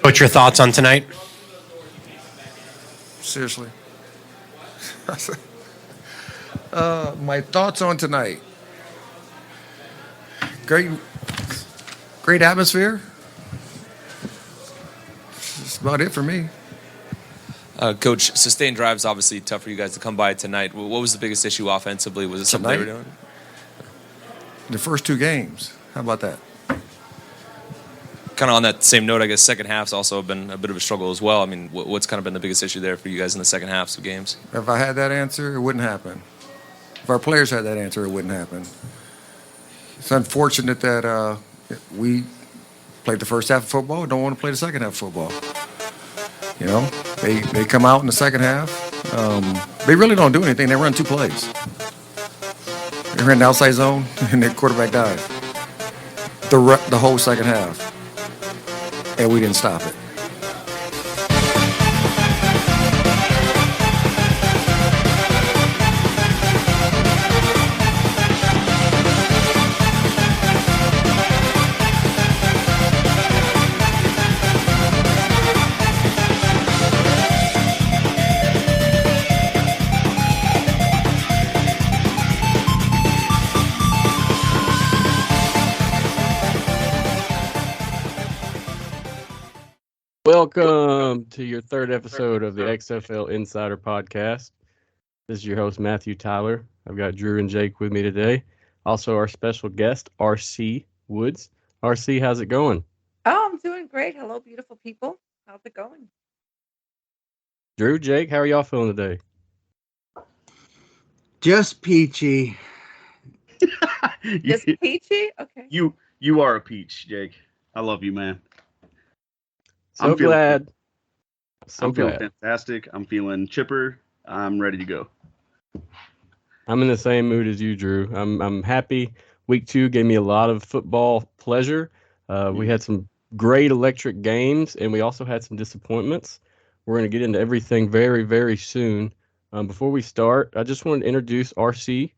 What's your thoughts on tonight? Seriously. My thoughts on tonight. Great, great atmosphere. That's about it for me. Coach, sustained drives obviously tough for you guys to come by tonight. What was the biggest issue offensively? Was it something they were Tonight, doing? the first two games. How about that? Kind of on that same note, I guess second half's also been a bit of a struggle as well. I mean, what's kind of been the biggest issue there for you guys in the second halves of games? If I had that answer, it wouldn't happen. If our players had that answer, it wouldn't happen. It's unfortunate that we played the first half of football, don't want to play the second half of football. You know, they come out in the second half. They really don't do anything. They run two plays. They ran the outside zone, and their quarterback died. The whole second half, and we didn't stop it. Welcome to your third episode of the XFL Insider Podcast. This is your host, Matthew Tyler. I've got Drew and Jake with me today. Also, our special guest, RC Woods. RC, how's it going? Oh, I'm doing great. Hello, beautiful people. How's it going? Drew, Jake, how are y'all feeling today? Just peachy. Just peachy? Okay. You are a peach, Jake. I love you, man. So glad. I'm feeling fantastic. I'm feeling chipper. I'm ready to go. I'm in the same mood as you, Drew. I'm happy. Week 2 gave me a lot of football pleasure. We had some great electric games, and we also had some disappointments. We're going to get into everything very, very soon. Before we start, I just wanted to introduce RC.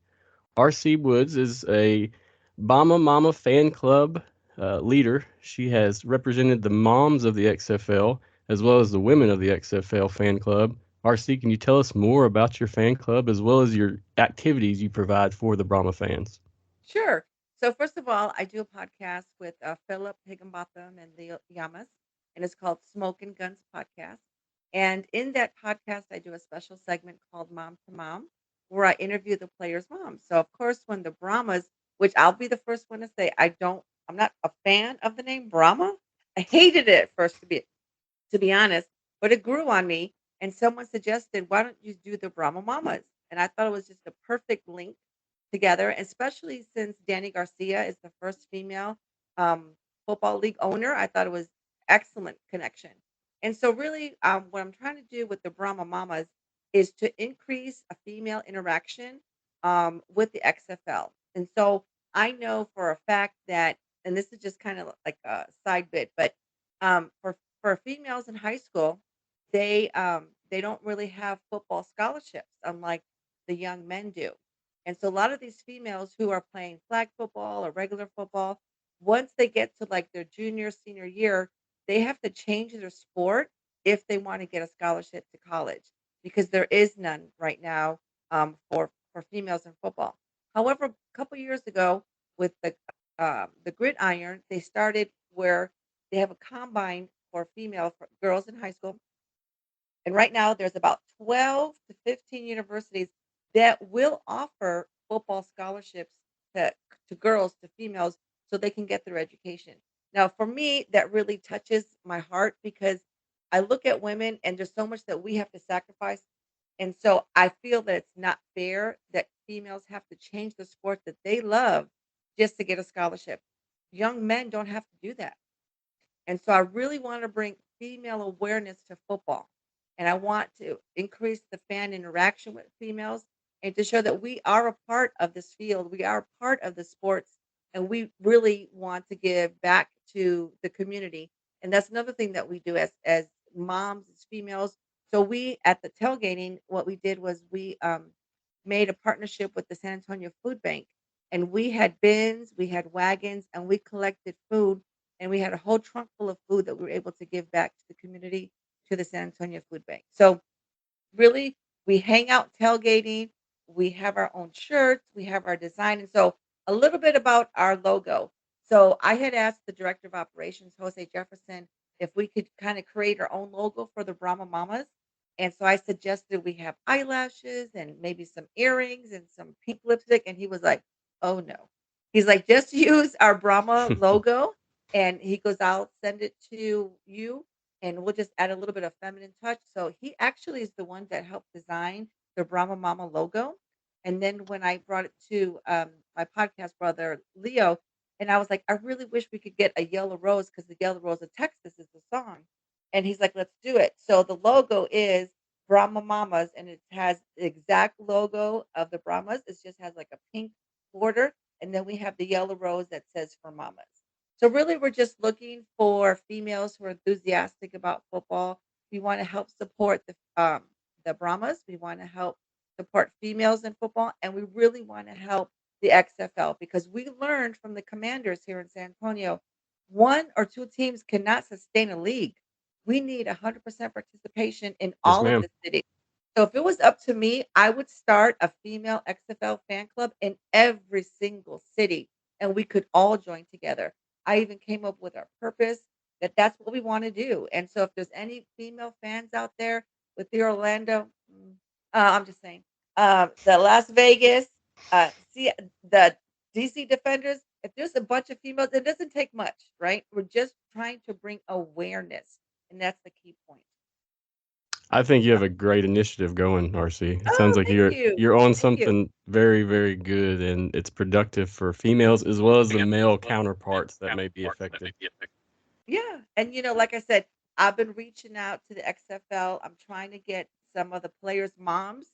RC Woods is a Brahma Momma fan club leader. She has represented the moms of the XFL as well as the women of the XFL fan club. RC, can you tell us more about your fan club as well as your activities you provide for the Brahma fans? Sure. So first of all, I do a podcast with Philip Higginbotham and Leo Yamas, and it's called Smoke and Guns Podcast. And in that podcast, I do a special segment called Mom to Mom, where I interview the players' moms. So of course, when the Brahmas, which I'll be the first one to say, I'm not a fan of the name Brahma. I hated it at first to be honest, but it grew on me. And someone suggested, why don't you do the Brahma Mommas? And I thought it was just a perfect link together, especially since Danny Garcia is the first female um, football league owner. I thought it was excellent connection. And so, really, what I'm trying to do with the Brahma Mamas is to increase a female interaction with the XFL. And so, I know for a fact that, and this is just kind of like a side bit, but for females in high school, they don't really have football scholarships, unlike the young men do. And so a lot of these females who are playing flag football or regular football, once they get to like their junior, senior year, they have to change their sport if they want to get a scholarship to college because there is none right now for females in football. However, a couple years ago with the gridiron, they started where they have a combine for female for girls in high school, and right now, there's about 12 to 15 universities that will offer football scholarships to, to girls, to females, so they can get their education. Now, for me, that really touches my heart because I look at women and there's so much that we have to sacrifice. And so I feel that it's not fair that females have to change the sport that they love just to get a scholarship. Young men don't have to do that. And so I really want to bring female awareness to football. And I want to increase the fan interaction with females and to show that we are a part of this field. We are a part of the sports and we really want to give back to the community. And that's another thing that we do as moms, as females. So we at the tailgating, what we did was we made a partnership with the San Antonio Food Bank. And we had bins, we had wagons, and we collected food and we had a whole trunk full of food that we were able to give back to the community, to the San Antonio Food Bank. So really, we hang out tailgating. We have our own shirts. We have our design. And so a little bit about our logo. So I had asked the director of operations, Jose Jefferson, if we could kind of create our own logo for the Brahma Mommas. And so I suggested we have eyelashes and maybe some earrings and some pink lipstick. And he was like, oh no. He's like, just use our Brahma logo. And he goes, I'll send it to you and we'll just add a little bit of feminine touch. So he actually is the one that helped design the Brahma Mama logo. And then when I brought it to my podcast brother Leo, and I was like, I really wish we could get a yellow rose because the yellow rose of Texas is the song. And he's like, let's do it. So the logo is Brahma Mamas, and it has the exact logo of the Brahmas. It just has like a pink border, and then we have the yellow rose that says for mamas. So really, we're just looking for females who are enthusiastic about football. We want to help support the Brahmas. We want to help support females in football, and we really want to help the XFL because we learned from the Commanders here in San Antonio, one or two teams cannot sustain a league. We need 100% participation in Yes, all of ma'am. the cities. So if it was up to me, I would start a female XFL fan club in every single city, and we could all join together. I even came up with our purpose that that's what we want to do. And so if there's any female fans out there with the Orlando, I'm just saying, the Las Vegas, see the DC Defenders, if there's a bunch of females, it doesn't take much, right? We're just trying to bring awareness, and that's the key point. I think you have a great initiative going, RC. It sounds Oh, like thank you. you're on Thank you. something very, very good, and it's productive for females as well as the male counterparts that may be affected. Yeah. And like I said, I've been reaching out to the XFL. I'm trying to get some of the players' moms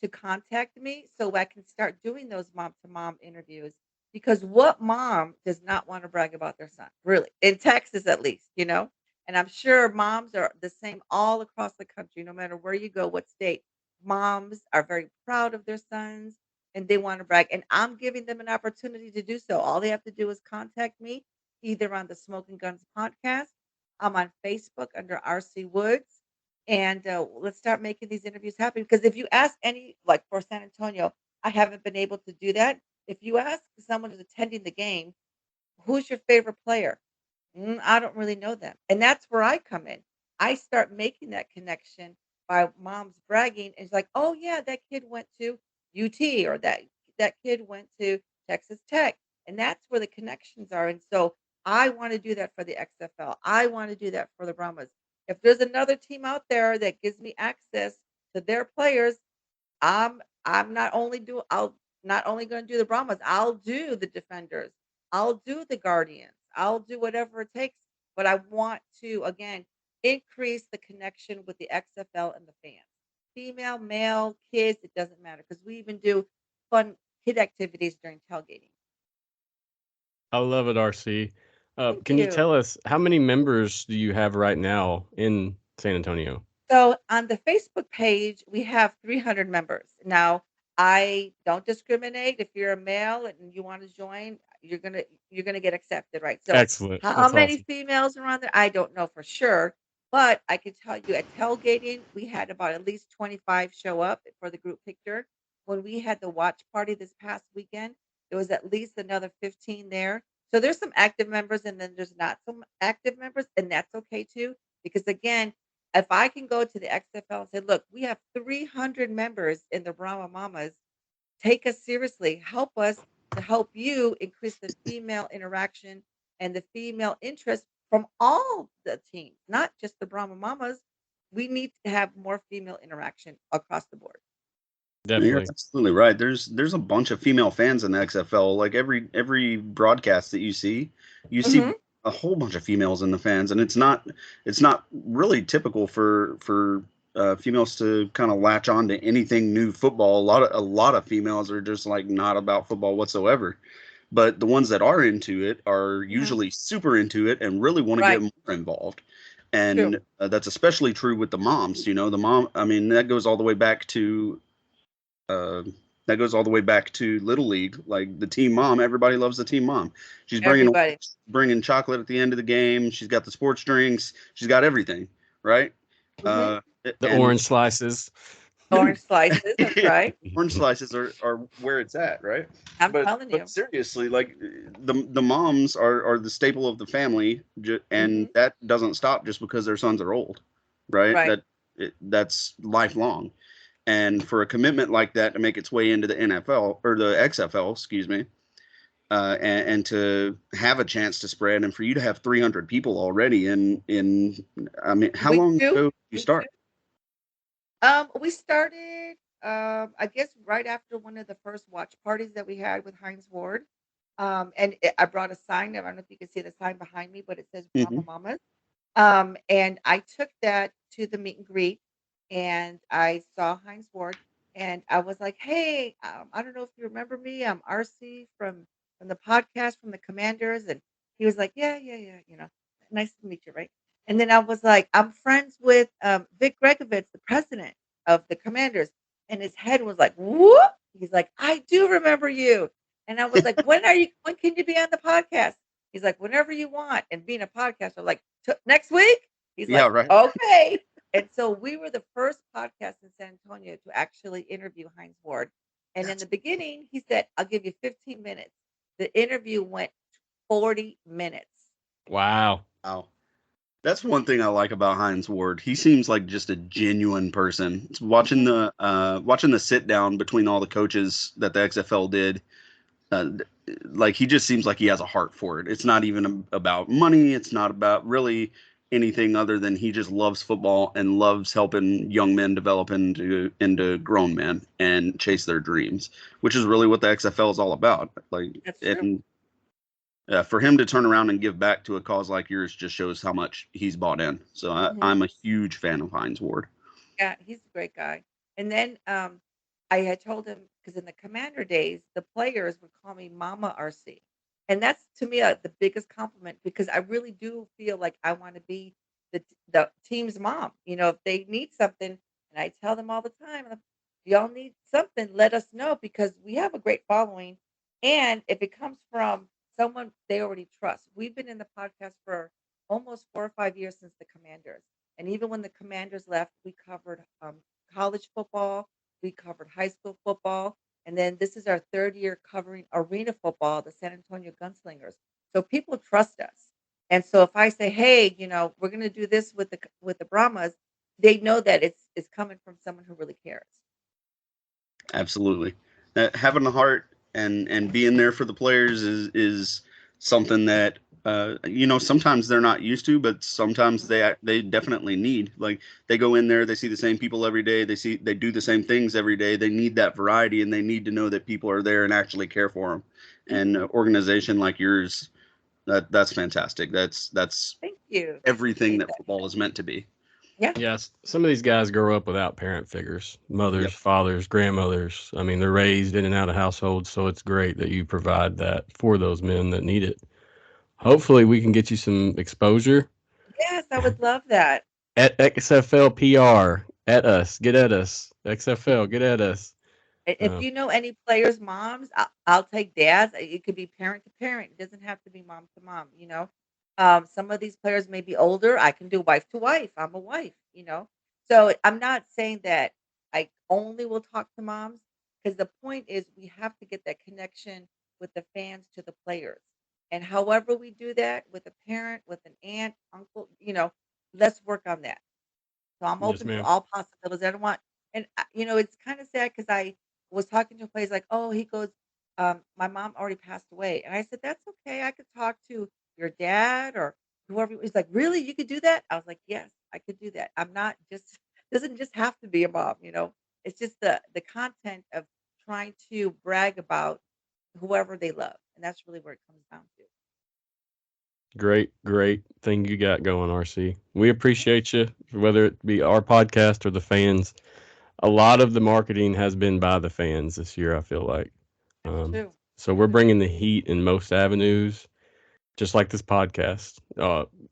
to contact me so I can start doing those mom to mom interviews. Because what mom does not want to brag about their son? Really, in Texas at least. And I'm sure moms are the same all across the country, no matter where you go, what state. Moms are very proud of their sons and they want to brag. And I'm giving them an opportunity to do so. All they have to do is contact me either on the Smoking Guns podcast. I'm on Facebook under RC Woods. And let's start making these interviews happen. Because if you ask any, like for San Antonio, I haven't been able to do that. If you ask someone who's attending the game, who's your favorite player? I don't really know them. And that's where I come in. I start making that connection by moms bragging. It's like, oh yeah, that kid went to UT or that kid went to Texas Tech. And that's where the connections are. And so I want to do that for the XFL. I want to do that for the Brahmas. If there's another team out there that gives me access to their players, I'm not only do I'll not only going to do the Brahmas, I'll do the Defenders. I'll do the Guardians. I'll do whatever it takes, but I want to again increase the connection with the XFL and the fans. Female, male, kids, it doesn't matter because we even do fun kid activities during tailgating. I love it, RC. Thank Can you you. tell us how many members do you have right now in San Antonio? So on the Facebook page, we have 300 members. Now, I don't discriminate. If you're a male and you want to join, you're gonna get accepted, right? So Excellent. how That's many awesome. females are on there? I don't know for sure, but I can tell you at tailgating, we had about at least 25 show up for the group picture. When we had the watch party this past weekend, there was at least another 15 there. So there's some active members and then there's not some active members, and that's okay too. Because again, if I can go to the XFL and say, look, we have 300 members in the Brahma Mamas, take us seriously. Help us to help you increase the female interaction and the female interest from all the teams, not just the Brahma Mamas. We need to have more female interaction across the board. You're Definitely. absolutely right. There's a bunch of female fans in the XFL. Like every broadcast that you see Hmm. a whole bunch of females in the fans, and it's not really typical for females to kind of latch on to anything new football. A lot of females are just like not about football whatsoever. But the ones that are into it are Hmm. usually super into it and really want to get Right. more involved. True. And that's especially true with the moms. The mom. I mean, that goes all the way back to uh, That goes all the way back to Little League, like the team mom. Everybody loves the team mom. She's Everybody. bringing chocolate at the end of the game. She's got the sports drinks. She's got everything, right? Hmm. The And orange slices. Orange slices. That's right. orange slices are where it's at, right? I'm telling But you. seriously, like the moms are the staple of the family, and Hmm. that doesn't stop just because their sons are old, right? Right. That's lifelong. And for a commitment like that to make its way into the NFL or the XFL, excuse me, and to have a chance to spread, and for you to have 300 people already I mean, how Week long two. ago did you Week two. start? We started, I guess, right after one of the first watch parties that we had with Heinz Ward. I brought a sign. I don't know if you can see the sign behind me, but it says Hmm. Brahma Mommas. And I took that to the meet and greet, and I saw Heinz Ward, and I was like, "Hey, I don't know if you remember me. I'm RC from the podcast from the Commanders." And he was like, "Yeah, yeah, yeah. Nice to meet you, right?" And then I was like, "I'm friends with Vic Gregovitz, the president of the Commanders," and his head was like, "Whoop!" He's like, "I do remember you." And I was like, When can you be on the podcast?" He's like, "Whenever you want." And being a podcaster, like, next week? He's Yeah, like, right. okay. And so we were the first podcast in San Antonio to actually interview Heinz Ward. And in That's the beginning, he said, "I'll give you 15 minutes." The interview went 40 minutes. Wow. wow. That's one thing I like about Heinz Ward. He seems like just a genuine person. It's watching Mhm. the sit down between all the coaches that the XFL did. Uh, like he just seems like he has a heart for it. It's not even about money. It's not about really anything other than he just loves football and loves helping young men develop into grown men and chase their dreams, which is really what the XFL is all about. Like, That's true. and for him to turn around and give back to a cause like yours just shows how much he's bought in. So Mhm. I'm a huge fan of Heinz Ward. Yeah, he's a great guy. And then I had told him because in the Commander days, the players would call me Mama RC. And that's to me the biggest compliment because I really do feel like I want to be the team's mom. If they need something, and I tell them all the time, if y'all need something, let us know because we have a great following. And if it comes from someone they already trust, we've been in the podcast for almost 4 or 5 years since the Commanders. And even when the Commanders left, we covered college football, we covered high school football, and then this is our third year covering arena football, the San Antonio Gunslingers. So people trust us. And so if I say, "Hey, we're going to do this with the Brahmas," they know that it's coming from someone who really cares. Absolutely. Having the heart and being there for the players is something that sometimes they're not used to, but sometimes Mhm. they definitely need. Like they go in there, they see the same people every day, they do the same things every day. They need that variety, and they need to know that people are there and actually care for them. And an Mhm. organization like yours, that's fantastic. That's Thank you. I everything appreciate that that. football is meant to be. Yeah. Yes, some of these guys grow up without parent figures, Yep. mothers, fathers, grandmothers. I mean, they're raised in and out of households, so it's great that you provide that for those men that need it. Hopefully, we can get you some exposure Yes, I would love that. at XFL PR. At us, get at us. XFL, get at us. If Uh, you know any players' moms, I'll take dads. It could be parent to parent. It doesn't have to be mom to mom. Some of these players may be older. I can do wife to wife. I'm a wife. So I'm not saying that I only will talk to moms because the point is we have to get that connection with the fans to the players. And however we do that with a parent, with an aunt, uncle, let's work on that. So I'm yes, open to ma'am. all possibilities. I don't want, and it's kind of sad because I was talking to a place like, oh, he goes, my mom already passed away, and I said that's okay. I could talk to your dad or whoever. He's like, really, you could do that? I was like, yes, I could do that. I'm not just doesn't just have to be a mom. It's just the content of trying to brag about whoever they love, and that's really where it comes down to. Great, great thing you got going, RC. We appreciate you, whether it be our podcast or the fans. A lot of the marketing has been by the fans this year, I feel like. That's Um, true. so we're bringing the heat in most avenues, just like this podcast,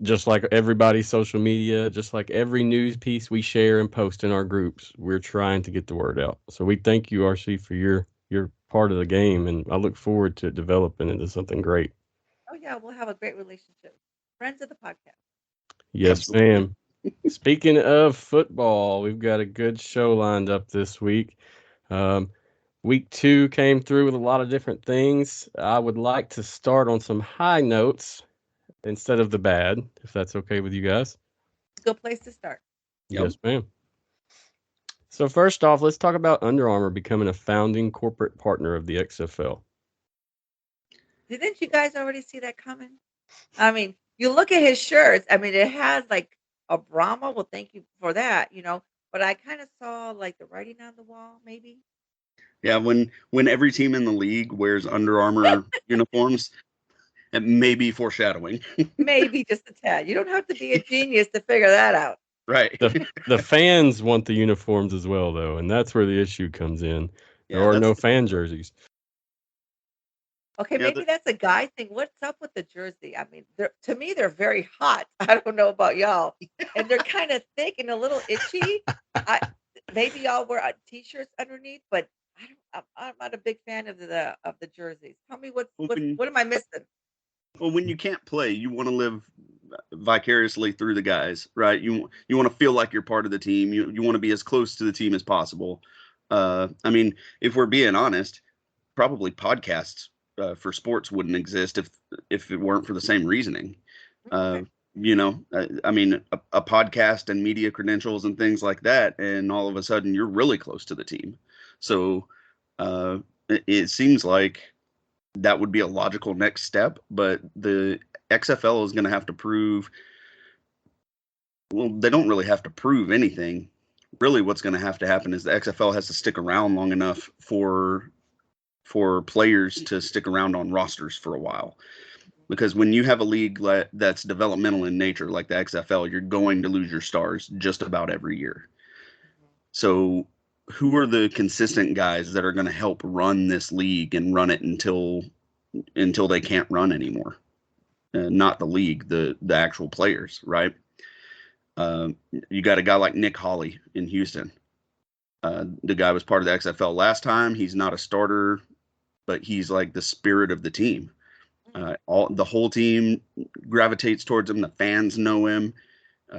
just like everybody's social media, just like every news piece we share and post in our groups. We're trying to get the word out. So we thank you, RC, for your you're part of the game, and I look forward to developing into something great. Oh yeah, we'll have a great relationship. Friends of the podcast. Yes, Absolutely. ma'am. Speaking of football, we've got a good show lined up this week. Um, week 2 came through with a lot of different things. I would like to start on some high notes instead of the bad, if that's okay with you guys. It's a good place to start. Yep. Yes, ma'am. So first off, let's talk about Under Armour becoming a founding corporate partner of the XFL. Didn't you guys already see that coming? I mean, you look at his shirts. I mean, it has like a Brahma. Well, thank you for that, But I kind of saw like the writing on the wall, maybe. Yeah, when every team in the league wears Under Armour uniforms, it may be foreshadowing. Maybe just a tad. You don't have to be a genius to figure that out. Right. The fans want the uniforms as well, though, and that's where the issue comes in. There Yeah, are that's- no fan jerseys. Okay, Yeah, maybe that's a guy thing. What's up with the jersey? I mean, to me, they're very hot. I don't know about y'all, and they're kind of thick and a little itchy. Maybe y'all wear t-shirts underneath, but I'm not a big fan of the jerseys. Tell me what am I missing? Well, when you can't play, you want to live vicariously through the guys, right? You want to feel like you're part of the team. You want to be as close to the team as possible. I mean, if we're being honest, probably podcasts for sports wouldn't exist if it weren't for the same reasoning. Okay. I mean, a podcast and media credentials and things like that, and all of a sudden you're really close to the team. So it seems like that would be a logical next step, but the XFL is going to have to prove. Well, they don't really have to prove anything. Really, what's going to have to happen is the XFL has to stick around long enough for players to stick around on rosters for a while. Because when you have a league that's developmental in nature, like the XFL, you're going to lose your stars just about every year. So who are the consistent guys that are going to help run this league and run it until they can't run anymore? Not the league, the actual players, right? You got a guy like Nick Hawley in Houston. The guy was part of the XFL last time. He's not a starter, but he's like the spirit of the team. The whole team gravitates towards him. The fans know him.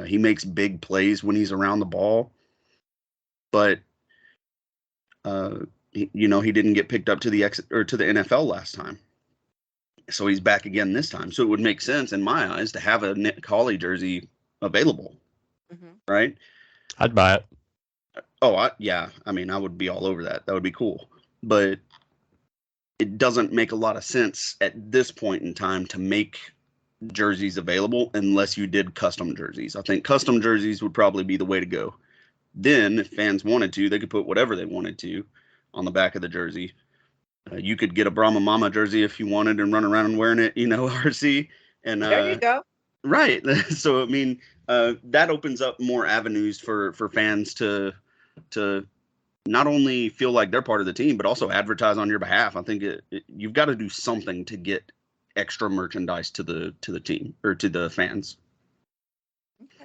He makes big plays when he's around the ball, but he didn't get picked up to the NFL last time, so he's back again this time. So it would make sense in my eyes to have a Nick Hawley jersey available, right? I'd buy it. Oh, yeah. I mean, I would be all over that. That would be cool, but it doesn't make a lot of sense at this point in time to make jerseys available unless you did custom jerseys. I think custom jerseys would probably be the way to go. Then, if fans wanted to, they could put whatever they wanted to on the back of the jersey. You could get a Brahma Momma jersey if you wanted and run around wearing it, RC. And there you go. Right. So, I mean, that opens up more avenues for fans to not only feel like they're part of the team, but also advertise on your behalf. I think you've got to do something to get extra merchandise to the team or to the fans. Okay.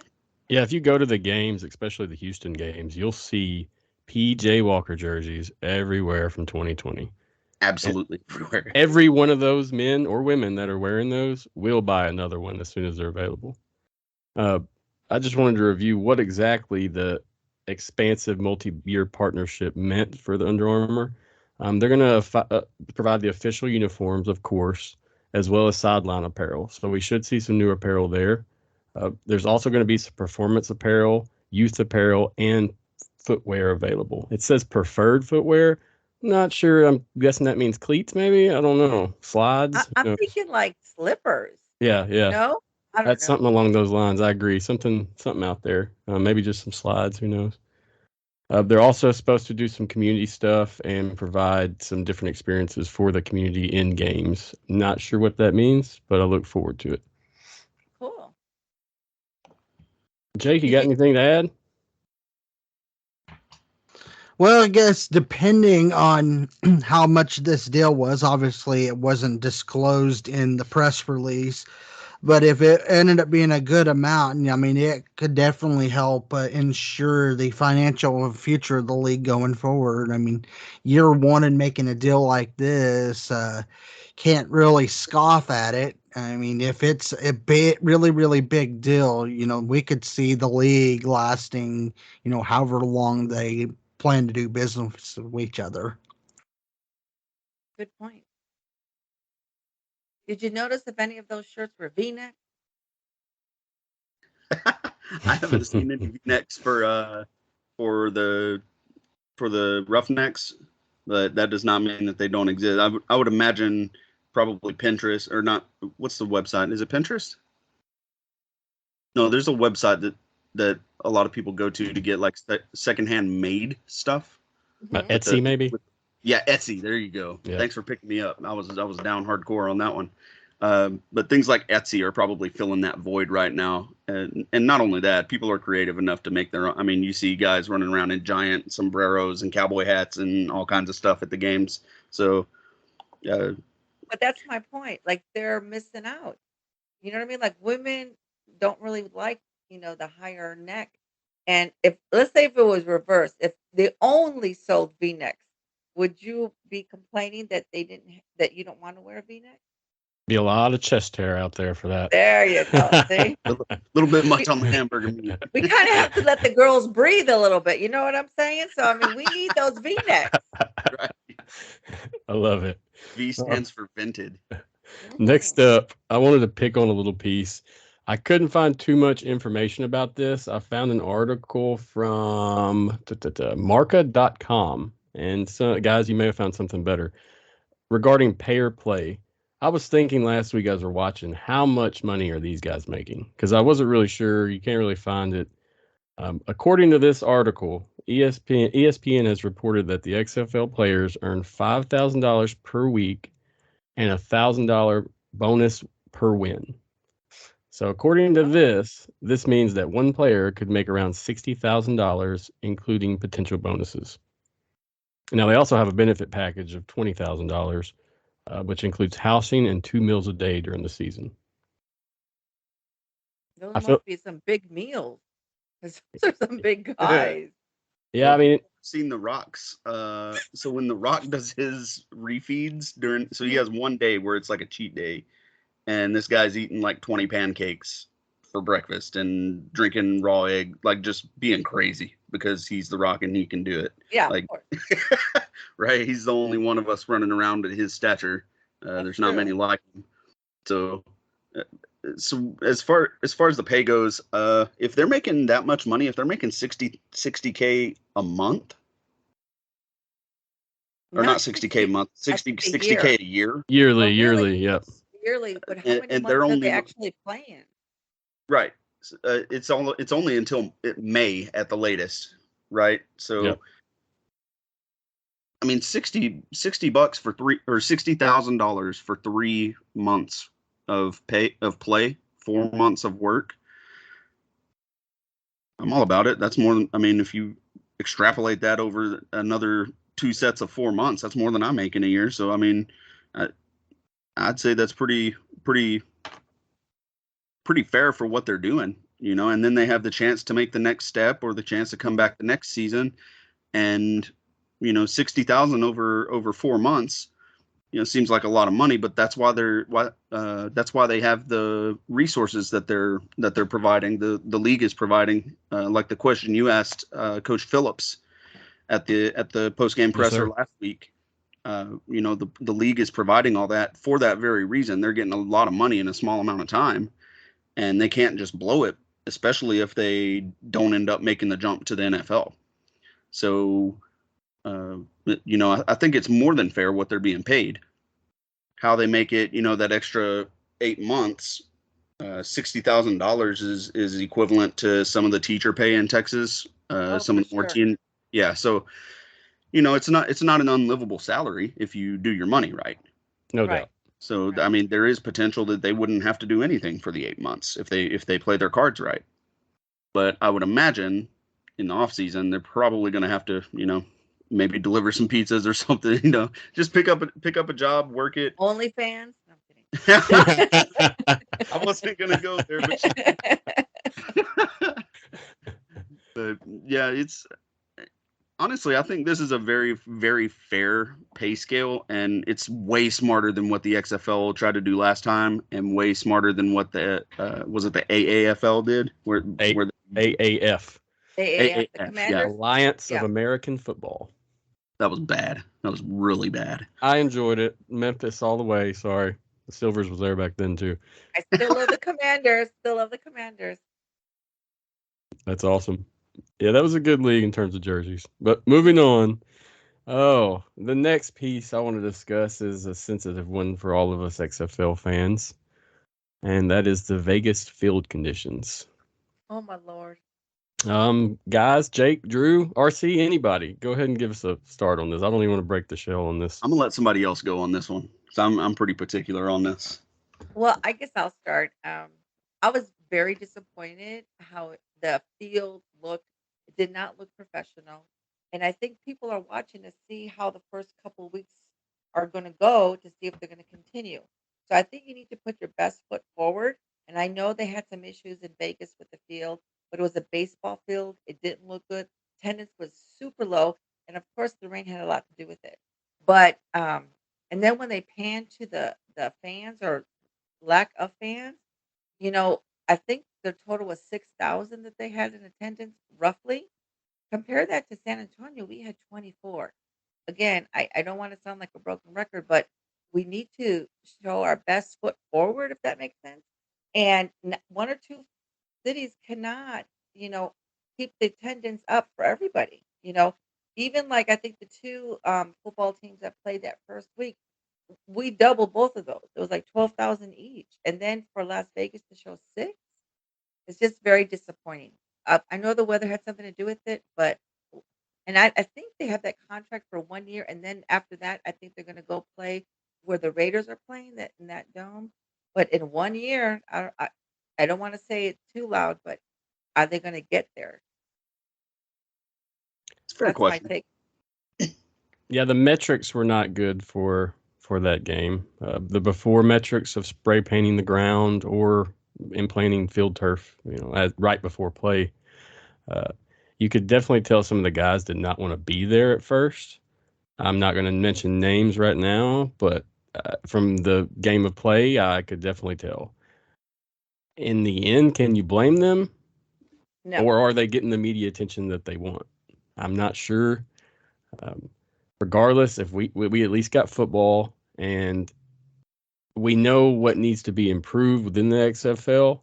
Yeah, if you go to the games, especially the Houston games, you'll see PJ Walker jerseys everywhere from 2020. Absolutely everywhere. Every one of those men or women that are wearing those will buy another one as soon as they're available. I just wanted to review what exactly the expansive multi-year partnership meant for the Under Armour. They're going to provide the official uniforms, of course, as well as sideline apparel. So we should see some new apparel there. There's also going to be some performance apparel, youth apparel, and footwear available. It says preferred footwear. Not sure. I'm guessing that means cleats, maybe. I don't know. Slides. I'm thinking like slippers. Yeah. No, I don't That's know. something along those lines. I agree. Something out there. Maybe just some slides. Who knows? They're also supposed to do some community stuff and provide some different experiences for the community in games. Not sure what that means, but I look forward to it. Cool. Jake, you got anything to add? Well, I guess depending on how much this deal was, obviously it wasn't disclosed in the press release. But if it ended up being a good amount, I mean, it could definitely help ensure the financial future of the league going forward. I mean, year one and making a deal like this, can't really scoff at it. I mean, if it's a really, really big deal, we could see the league lasting, however long they plan to do business with each other. Good point. Did you notice if any of those shirts were V-neck? I haven't seen any V-necks for the Roughnecks, but that does not mean that they don't exist. I would imagine probably Pinterest or not. What's the website? Is it Pinterest? No, there's a website that a lot of people go to get like secondhand made stuff. Etsy, maybe. Yeah, Etsy. There you go. Yeah. Thanks for picking me up. I was down hardcore on that one. But things like Etsy are probably filling that void right now. And not only that, people are creative enough to make their own. I mean, you see guys running around in giant sombreros and cowboy hats and all kinds of stuff at the games. So, But that's my point. Like, they're missing out. You know what I mean? Like, women don't really like, the higher neck. And let's say if it was reversed, if they only sold V-necks, would you be complaining that you don't want to wear a V-neck? Be a lot of chest hair out there for that. There you go. See? a little bit much on the hamburger meat. We kind of have to let the girls breathe a little bit. You know what I'm saying? So, I mean, we need those V-necks. Right. I love it. V stands for vented. Next up, I wanted to pick on a little piece. I couldn't find too much information about this. I found an article from marca.com. And so, guys, you may have found something better. Regarding pay or play, I was thinking last week as we're watching, how much money are these guys making? Because I wasn't really sure. You can't really find it. According to this article, ESPN has reported that the XFL players earn $5,000 per week and a $1,000 bonus per win. So according to this means that one player could make around $60,000, including potential bonuses. Now, they also have a benefit package of $20,000, which includes housing and 2 meals a day during the season. Those must be some big meals. Those are some big guys. Yeah, I mean, I've seen the Rock's. So when the Rock does his refeeds so he has one day where it's like a cheat day, and this guy's eating like 20 pancakes for breakfast and drinking raw egg, like just being crazy because he's the Rock and he can do it. Yeah, like, of course. Right? He's the only one of us running around at his stature. There's not many like him. So as far as the pay goes, if they're making that much money, if they're making 60K a month, or not 60K a month, 60K a year. Yearly, yep. Yearly, but how many and months they're are only they actually playing? Right. It's only until May at the latest, right? So, yep. I mean, $60 for $60,000 for 3 months of play, 4 months of work. I'm all about it. That's more than, I mean, if you extrapolate that over another 2 sets of 4 months, that's more than I make in a year. So, I mean, I'd say that's pretty fair for what they're doing, and then they have the chance to make the next step or the chance to come back the next season. And, 60,000 over 4 months, seems like a lot of money, but that's why they have the resources that they're providing. The league is providing, like the question you asked, Coach Phillips at the post-game presser last week. The league is providing all that for that very reason. They're getting a lot of money in a small amount of time, and they can't just blow it, especially if they don't end up making the jump to the NFL. So, I think it's more than fair what they're being paid. How they make it, that extra 8 months, $60,000 is equivalent to some of the teacher pay in Texas. Some of the more teen, yeah. So, it's not an unlivable salary if you do your money right. No doubt. So, I mean, there is potential that they wouldn't have to do anything for the 8 months if they play their cards right. But I would imagine in the off season they're probably going to have to, maybe deliver some pizzas or something. Just pick up a job, work it. OnlyFans? No, I'm kidding. I wasn't gonna go there, but yeah, it's honestly, I think this is a very, very fair pay scale, and it's way smarter than what the XFL tried to do last time, and way smarter than what the was it the AAFL did, where AAF, AAF, the AAF, yeah, Commanders. Alliance of Yeah. American Football. that was bad. That was really bad. I enjoyed it. Memphis all the way. Sorry, the Silvers was there back then too. I still love the Commanders. Still love the Commanders. That's awesome. Yeah, that was a good league in terms of jerseys. But moving on. Oh, the next piece I want to discuss is a sensitive one for all of us XFL fans, and that is the Vegas field conditions. Oh my Lord. Guys, Jake, Drew, RC, anybody, go ahead and give us a start on this. I don't even want to break the shell on this. I'm gonna let somebody else go on this one. So I'm pretty particular on this. Well, I guess I'll start. I was very disappointed how the field looked. It did not look professional. And I think people are watching to see how the first couple of weeks are going to go to see if they're going to continue. So I think you need to put your best foot forward. And I know they had some issues in Vegas with the field, but it was a baseball field. It didn't look good. Attendance was super low. And of course, the rain had a lot to do with it. But, and then when they panned to the fans or lack of fans, I think the total was 6,000 that they had in attendance, roughly. Compare that to San Antonio, we had 24. Again, I don't want to sound like a broken record, but we need to show our best foot forward, if that makes sense. And one or two cities cannot, keep the attendance up for everybody. Even like I think the two football teams that played that first week, we doubled both of those. It was like 12,000 each. And then for Las Vegas to show six, it's just very disappointing. I know the weather had something to do with it, but and I think they have that contract for 1 year, and then after that, I think they're going to go play where the Raiders are playing that in that dome. But in 1 year, I don't want to say it too loud, but are they going to get there? It's a fair That's my question. take. Yeah, the metrics were not good for that game. The before metrics of spray painting the ground or implanting field turf, right before play. You could definitely tell some of the guys did not want to be there at first. I'm not going to mention names right now, but from the game of play, I could definitely tell. In the end, can you blame them? No. Or are they getting the media attention that they want? I'm not sure. Regardless, if we at least got football and we know what needs to be improved within the XFL,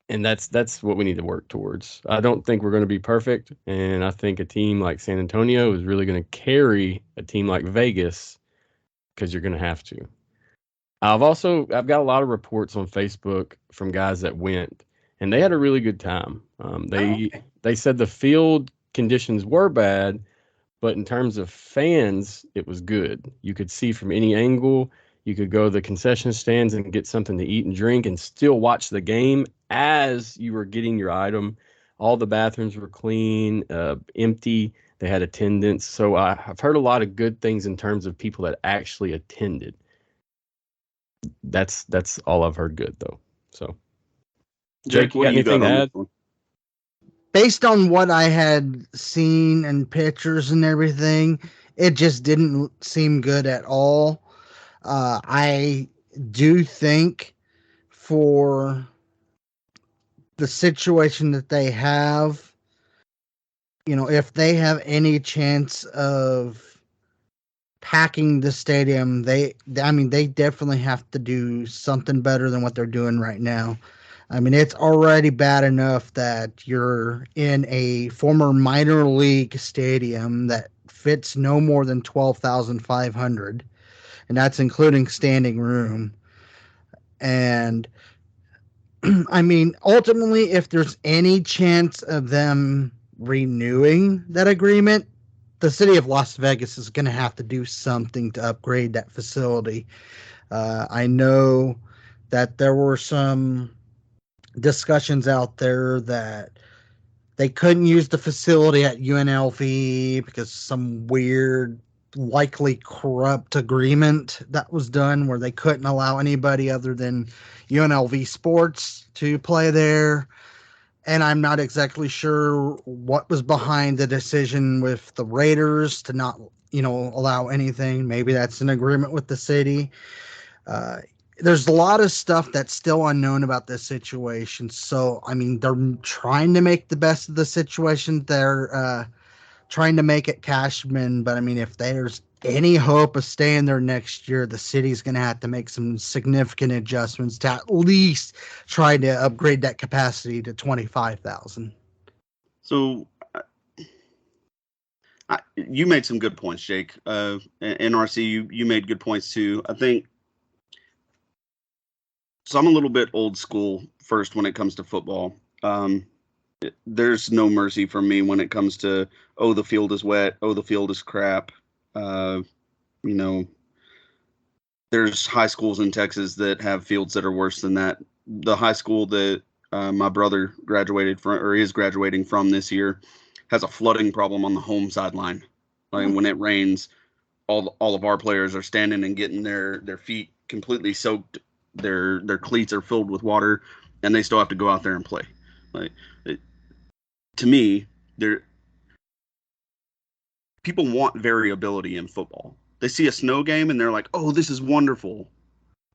and that's what we need to work towards. I don't think we're going to be perfect, and I think a team like San Antonio is really going to carry a team like Vegas because you're going to have to. I've got a lot of reports on Facebook from guys that went, and they had a really good time. They said the field conditions were bad, but in terms of fans, it was good. You could see from any angle. You could go to the concession stands and get something to eat and drink and still watch the game as you were getting your item. All the bathrooms were clean, empty. They had attendance. So I've heard a lot of good things in terms of people that actually attended. That's all I've heard good, though. So, Jake, you got anything to add? Based on what I had seen and pictures and everything, it just didn't seem good at all. I do think for the situation that they have, if they have any chance of packing the stadium, they definitely have to do something better than what they're doing right now. I mean, it's already bad enough that you're in a former minor league stadium that fits no more than 12,500, and that's including standing room. And I mean, ultimately, if there's any chance of them renewing that agreement, the city of Las Vegas is going to have to do something to upgrade that facility. I know that there were some discussions out there that they couldn't use the facility at UNLV because some weird likely corrupt agreement that was done where they couldn't allow anybody other than UNLV Sports to play there. And I'm not exactly sure what was behind the decision with the Raiders to not, allow anything. Maybe that's an agreement with the city. Uh, there's a lot of stuff that's still unknown about this situation. So, I mean, they're trying to make the best of the situation. They're trying to make it Cashman, but I mean, if there's any hope of staying there next year, the city's going to have to make some significant adjustments to at least try to upgrade that capacity to 25,000. So you made some good points, Jake. NRC, you made good points too. I think so. I'm a little bit old school first when it comes to football. There's no mercy from me when it comes to, oh, the field is wet, oh, the field is crap. There's high schools in Texas that have fields that are worse than that. The high school that my brother graduated from, or is graduating from this year, has a flooding problem on the home sideline. Like when it rains, all of our players are standing and getting their feet completely soaked. Their cleats are filled with water, and they still have to go out there and play. To me, people want variability in football. They see a snow game and they're like, "Oh, this is wonderful,"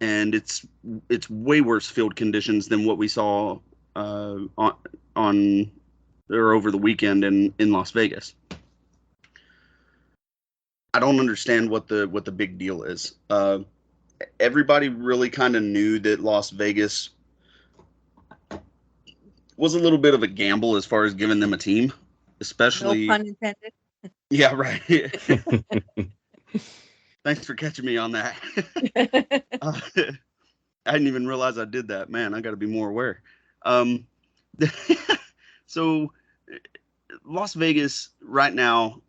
and it's way worse field conditions than what we saw on or over the weekend in Las Vegas. I don't understand what the big deal is. Everybody really kind of knew that Las Vegas was a little bit of a gamble as far as giving them a team, especially. No pun intended. Yeah, right. Thanks for catching me on that. I didn't even realize I did that. Man, I got to be more aware. So Las Vegas right now,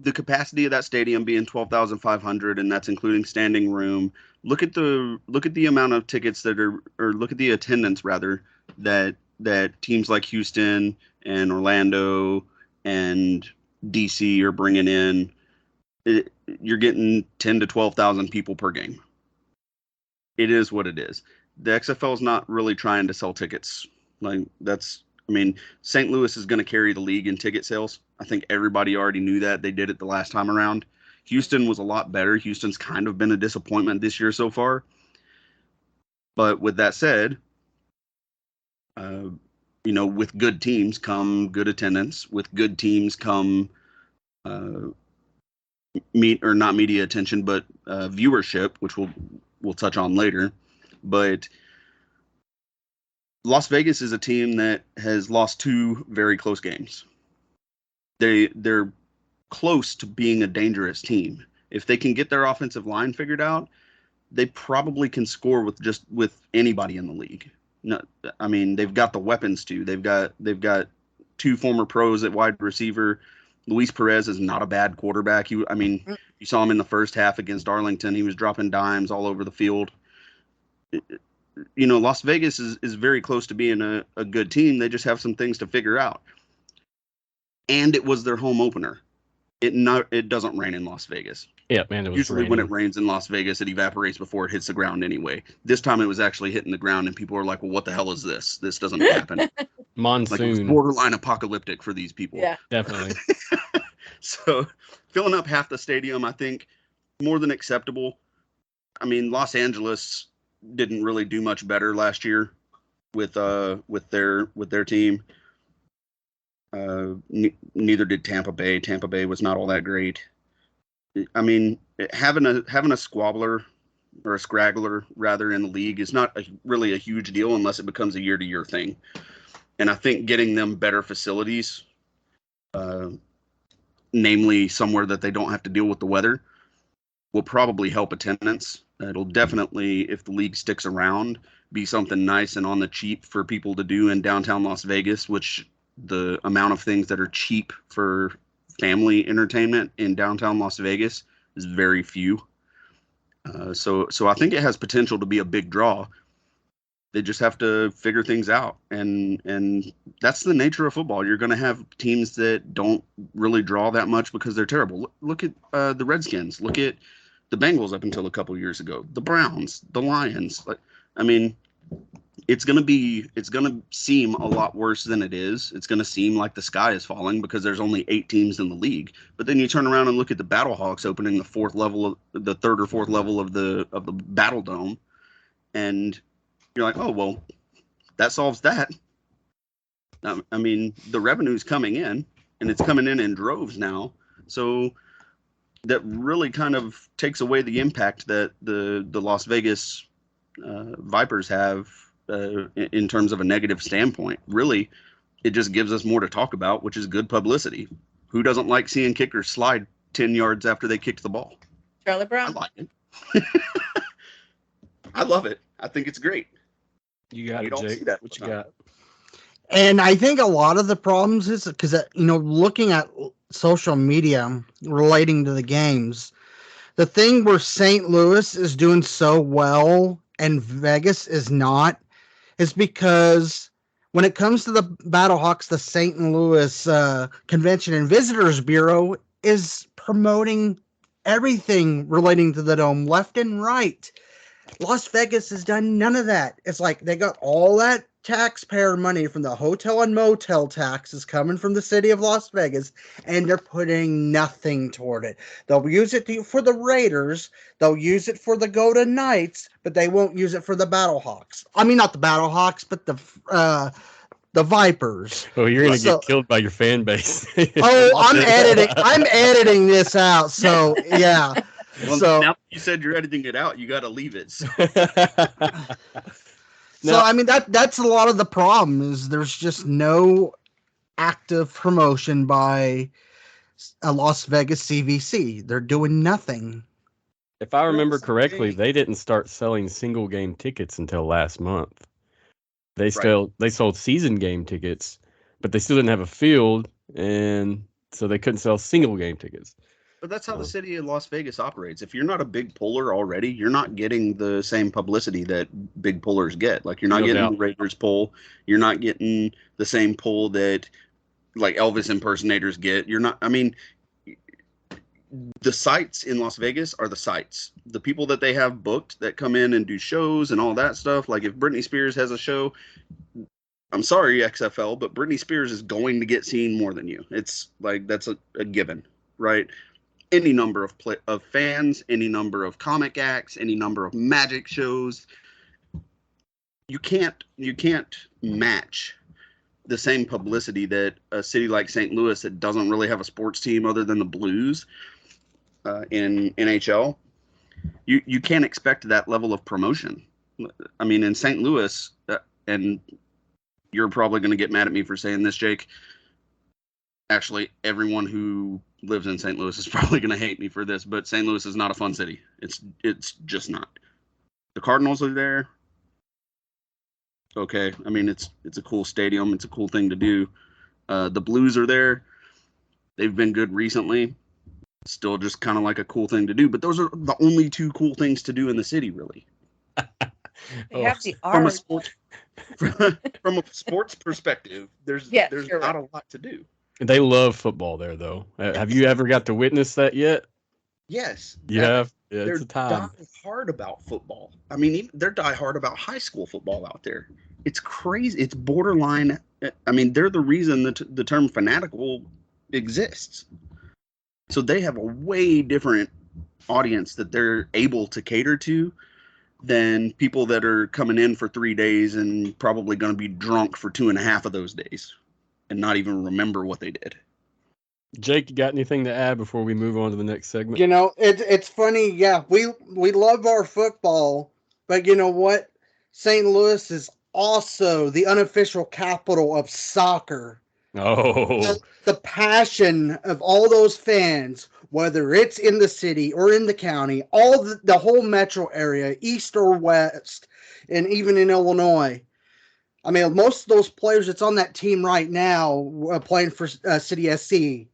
the capacity of that stadium being 12,500, and that's including standing room. Look at the amount of tickets that are, or look at the attendance rather, that teams like Houston and Orlando and DC are bringing in. You're getting 10 to 12,000 people per game. It is what it is. The XFL is not really trying to sell tickets. St. Louis is going to carry the league in ticket sales. I think everybody already knew that. They did it the last time around. Houston was a lot better. Houston's kind of been a disappointment this year so far. But with that said, with good teams come good attendance. With good teams come not media attention, but viewership, which we'll touch on later. But Las Vegas is a team that has lost 2 very close games. They're close to being a dangerous team. If they can get their offensive line figured out, they probably can score with anybody in the league. No, I mean, they've got the weapons to. They've got 2 former pros at wide receiver. Luis Perez is not a bad quarterback. You saw him in the first half against Arlington. He was dropping dimes all over the field. Las Vegas is very close to being a good team. They just have some things to figure out. And it was their home opener. It doesn't rain in Las Vegas. Yeah, man, it was usually raining. When it rains in Las Vegas, it evaporates before it hits the ground anyway. This time it was actually hitting the ground, and people are like, "Well, what the hell is this? This doesn't happen." Monsoon. Like, it was borderline apocalyptic for these people. Yeah, definitely. So filling up half the stadium, I think, more than acceptable. I mean, Los Angeles didn't really do much better last year with their team. Neither did Tampa Bay. Tampa Bay was not all that great. I mean, having a squabbler or a scraggler rather in the league is not really a huge deal unless it becomes a year-to-year thing. And I think getting them better facilities, namely somewhere that they don't have to deal with the weather, will probably help attendance. It'll definitely, if the league sticks around, be something nice and on the cheap for people to do in downtown Las Vegas, which the amount of things that are cheap for family entertainment in downtown Las Vegas is very few. So I think it has potential to be a big draw. They just have to figure things out, and that's the nature of football. You're going to have teams that don't really draw that much because they're terrible. Look at the Redskins. Look at the Bengals up until a couple years ago. The Browns, the Lions. I mean, it's going to seem a lot worse than it is. It's going to seem like the sky is falling because there's only 8 teams in the league. But then you turn around and look at the Battlehawks opening the third or fourth level of the Battle Dome, and you're like, oh, well, that solves that. I mean, the revenue's coming in, and it's coming in droves now. So that really kind of takes away the impact that the Las Vegas Vipers have in terms of a negative standpoint. Really, it just gives us more to talk about, which is good publicity. Who doesn't like seeing kickers slide 10 yards after they kicked the ball? Charlie Brown. I like it. I love it. I think it's great. You got it, Jake. What you got? And I think a lot of the problems is because, looking at social media relating to the games, the thing where St. Louis is doing so well and Vegas is not is because when it comes to the Battlehawks, the St. Louis Convention and Visitors Bureau is promoting everything relating to the Dome left and right. Las Vegas has done none of that. It's like they got all that taxpayer money from the hotel and motel taxes coming from the city of Las Vegas, and they're putting nothing toward it. They'll use it for the Raiders. They'll use it for the Golden Knights, but they won't use it for the Battlehawks. I mean, not the Battlehawks, but the Vipers. Oh, you're gonna get killed by your fan base. I'm editing this out. So yeah. Well, so now you said you're editing it out, you got to leave it. So. So I mean that's a lot of the problem is there's just no active promotion by a Las Vegas CVC. They're doing nothing. If I remember correctly, they didn't start selling single game tickets until last month. They sold season game tickets, but they still didn't have a field, and so they couldn't sell single game tickets. But that's how the city of Las Vegas operates. If you're not a big puller already, you're not getting the same publicity that big pullers get. Like, you're not getting the Raiders pull. You're not getting the same pull that, like, Elvis impersonators get. You're not, I mean, the sites in Las Vegas are the sites. The people that they have booked that come in and do shows and all that stuff. Like, if Britney Spears has a show, I'm sorry, XFL, but Britney Spears is going to get seen more than you. It's like, that's a given, right? Any number of fans, any number of comic acts, any number of magic shows. You can't match the same publicity that a city like St. Louis that doesn't really have a sports team other than the Blues in NHL. You can't expect that level of promotion. I mean, in St. Louis, and you're probably going to get mad at me for saying this, Jake. Actually, everyone who lives in St. Louis is probably going to hate me for this, but St. Louis is not a fun city. It's just not. The Cardinals are there. Okay, I mean, it's a cool stadium. It's a cool thing to do. The Blues are there. They've been good recently. Still just kind of like a cool thing to do. But those are the only 2 cool things to do in the city, really. They have the art. From a sports perspective, there's not a lot to do. They love football there, though. Have you ever got to witness that yet? Yes. You have? Yeah, they're it's a time. die-hard about football. I mean, they're die-hard about high school football out there. It's crazy. It's borderline. I mean, they're the reason the term fanatical exists. So they have a way different audience that they're able to cater to than people that are coming in for 3 days and probably going to be drunk for 2.5 of those days and not even remember what they did. Jake, you got anything to add before we move on to the next segment? You know, it's funny. Yeah, we love our football, but you know what? St. Louis is also the unofficial capital of soccer. Oh, the passion of all those fans, whether it's in the city or in the county, all the whole metro area, east or west, and even in Illinois. I mean, most of those players that's on that team right now playing for City SC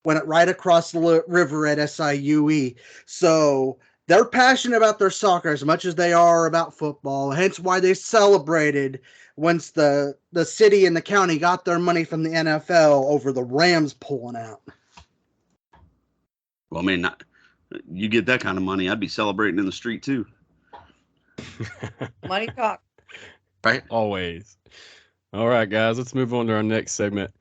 went right across the river at SIUE. So they're passionate about their soccer as much as they are about football. Hence why they celebrated once the city and the county got their money from the NFL over the Rams pulling out. Well, I mean, you get that kind of money, I'd be celebrating in the street too. Money talk. Right? Always. All right, guys, let's move on to our next segment.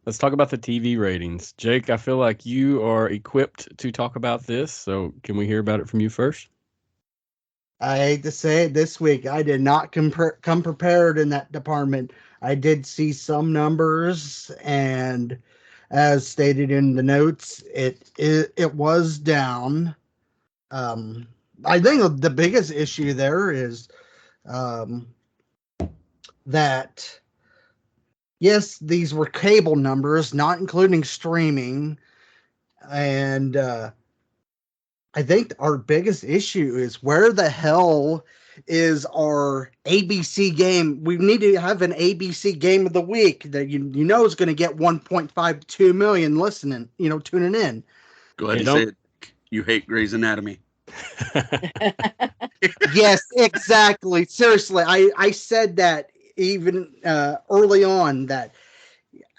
Let's talk about the TV ratings. Jake, I feel like you are equipped to talk about this, so can we hear about it from you first? I hate to say it, this week I did not come prepared in that department. I did see some numbers, and as stated in the notes, it was down. I think the biggest issue there is that, yes, these were cable numbers, not including streaming, and I think our biggest issue is where the hell is our ABC game? We need to have an ABC game of the week that you know is going to get 1.52 million listening, tuning in. Go ahead Hey, and say it. You hate Grey's Anatomy. Yes, exactly. Seriously, I said that even early on that,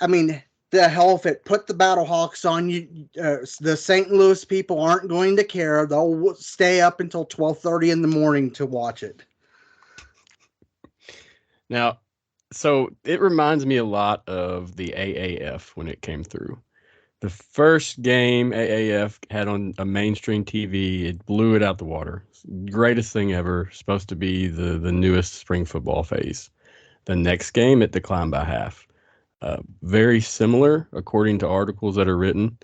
I mean, the hell if it put the Battlehawks on you, the St. Louis people aren't going to care. They'll stay up until 12:30 in the morning to watch it. Now, so it reminds me a lot of the AAF when it came through. The first game AAF had on a mainstream TV, it blew it out the water. Greatest thing ever, supposed to be the newest spring football phase. The next game, it declined by half. Very similar, according to articles that are written.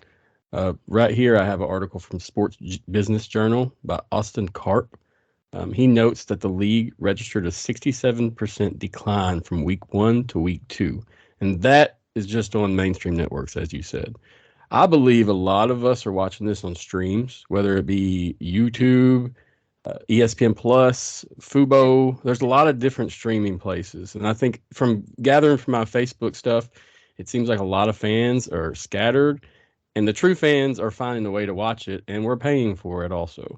Right here, I have an article from Sports Business Journal by Austin Karp. He notes that the league registered a 67% decline from week 1 to week 2. And that is just on mainstream networks, as you said. I believe a lot of us are watching this on streams, whether it be YouTube, ESPN Plus, Fubo. There's a lot of different streaming places. And I think from gathering from my Facebook stuff, it seems like a lot of fans are scattered, and the true fans are finding a way to watch it, and we're paying for it also.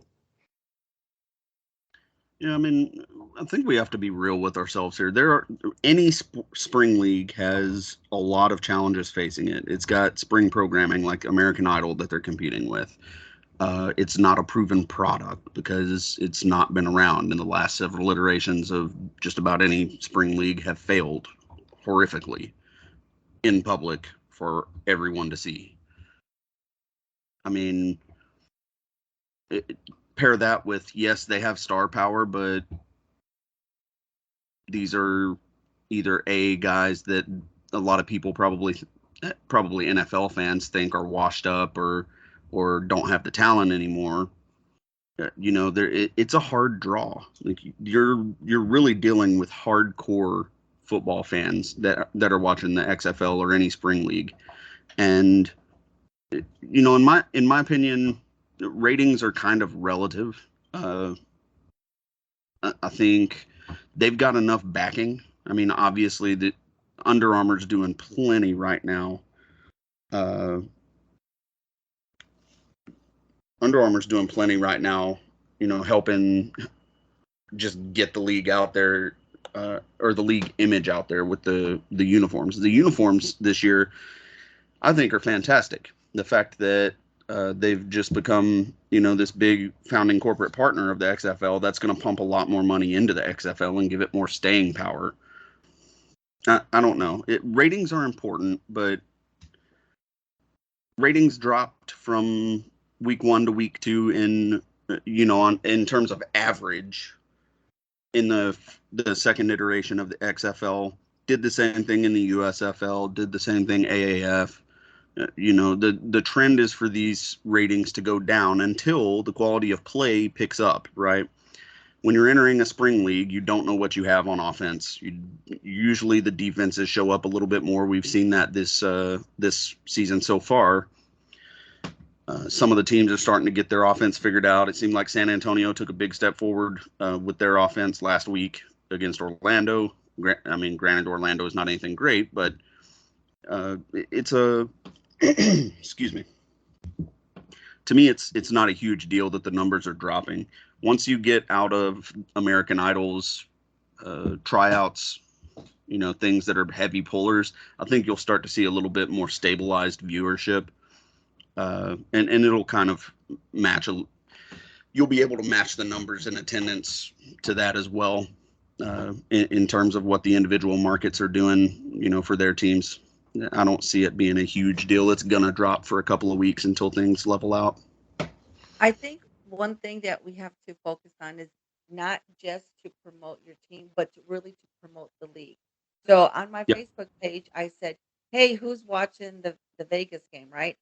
Yeah, I mean, I think we have to be real with ourselves here. Any spring league has a lot of challenges facing it. It's got spring programming like American Idol that they're competing with. It's not a proven product because it's not been around, and the last several iterations of just about any spring league have failed horrifically in public for everyone to see. I mean, pair that with, yes, they have star power, but these are either guys that a lot of people probably NFL fans think are washed up or don't have the talent anymore. It's a hard draw. Like you're really dealing with hardcore football fans that are watching the XFL or any spring league, and in my opinion, ratings are kind of relative. I think they've got enough backing. I mean, obviously, the Under Armour's doing plenty right now. Under Armour's doing plenty right now, helping just get the league out there, or the league image out there with the uniforms. The uniforms this year, I think, are fantastic. The fact that they've just become, this big founding corporate partner of the XFL, that's going to pump a lot more money into the XFL and give it more staying power. I don't know. Ratings are important, but ratings dropped from week 1 to week 2 in terms of average in the second iteration of the XFL. Did the same thing in the USFL, did the same thing AAF. The trend is for these ratings to go down until the quality of play picks up, right? When you're entering a spring league, you don't know what you have on offense. Usually the defenses show up a little bit more. We've seen that this season so far. Some of the teams are starting to get their offense figured out. It seemed like San Antonio took a big step forward with their offense last week against Orlando. I mean, granted, Orlando is not anything great, but it's a excuse me. to me, it's not a huge deal that the numbers are dropping. Once you get out of American Idol's tryouts, things that are heavy pullers, I think you'll start to see a little bit more stabilized viewership, and it'll kind of match. You'll be able to match the numbers in attendance to that as well, in terms of what the individual markets are doing, for their teams. I don't see it being a huge deal. It's gonna drop for a couple of weeks until things level out. I think one thing that we have to focus on is not just to promote your team, but to really to promote the league. So on my Yeah. Facebook page, I said, "Hey, who's watching the Vegas game?" Right?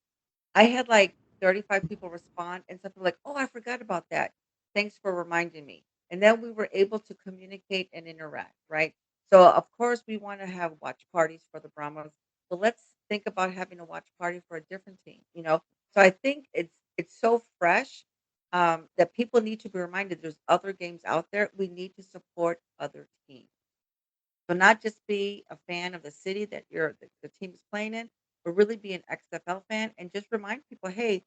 I had like 35 people respond, and some people were like, "Oh, I forgot about that. Thanks for reminding me." And then we were able to communicate and interact, right? So of course we want to have watch parties for the Brahmas, but let's think about having a watch party for a different team. So I think it's so fresh, that people need to be reminded there's other games out there. We need to support other teams. So not just be a fan of the city that the team is playing in, but really be an XFL fan and just remind people, hey,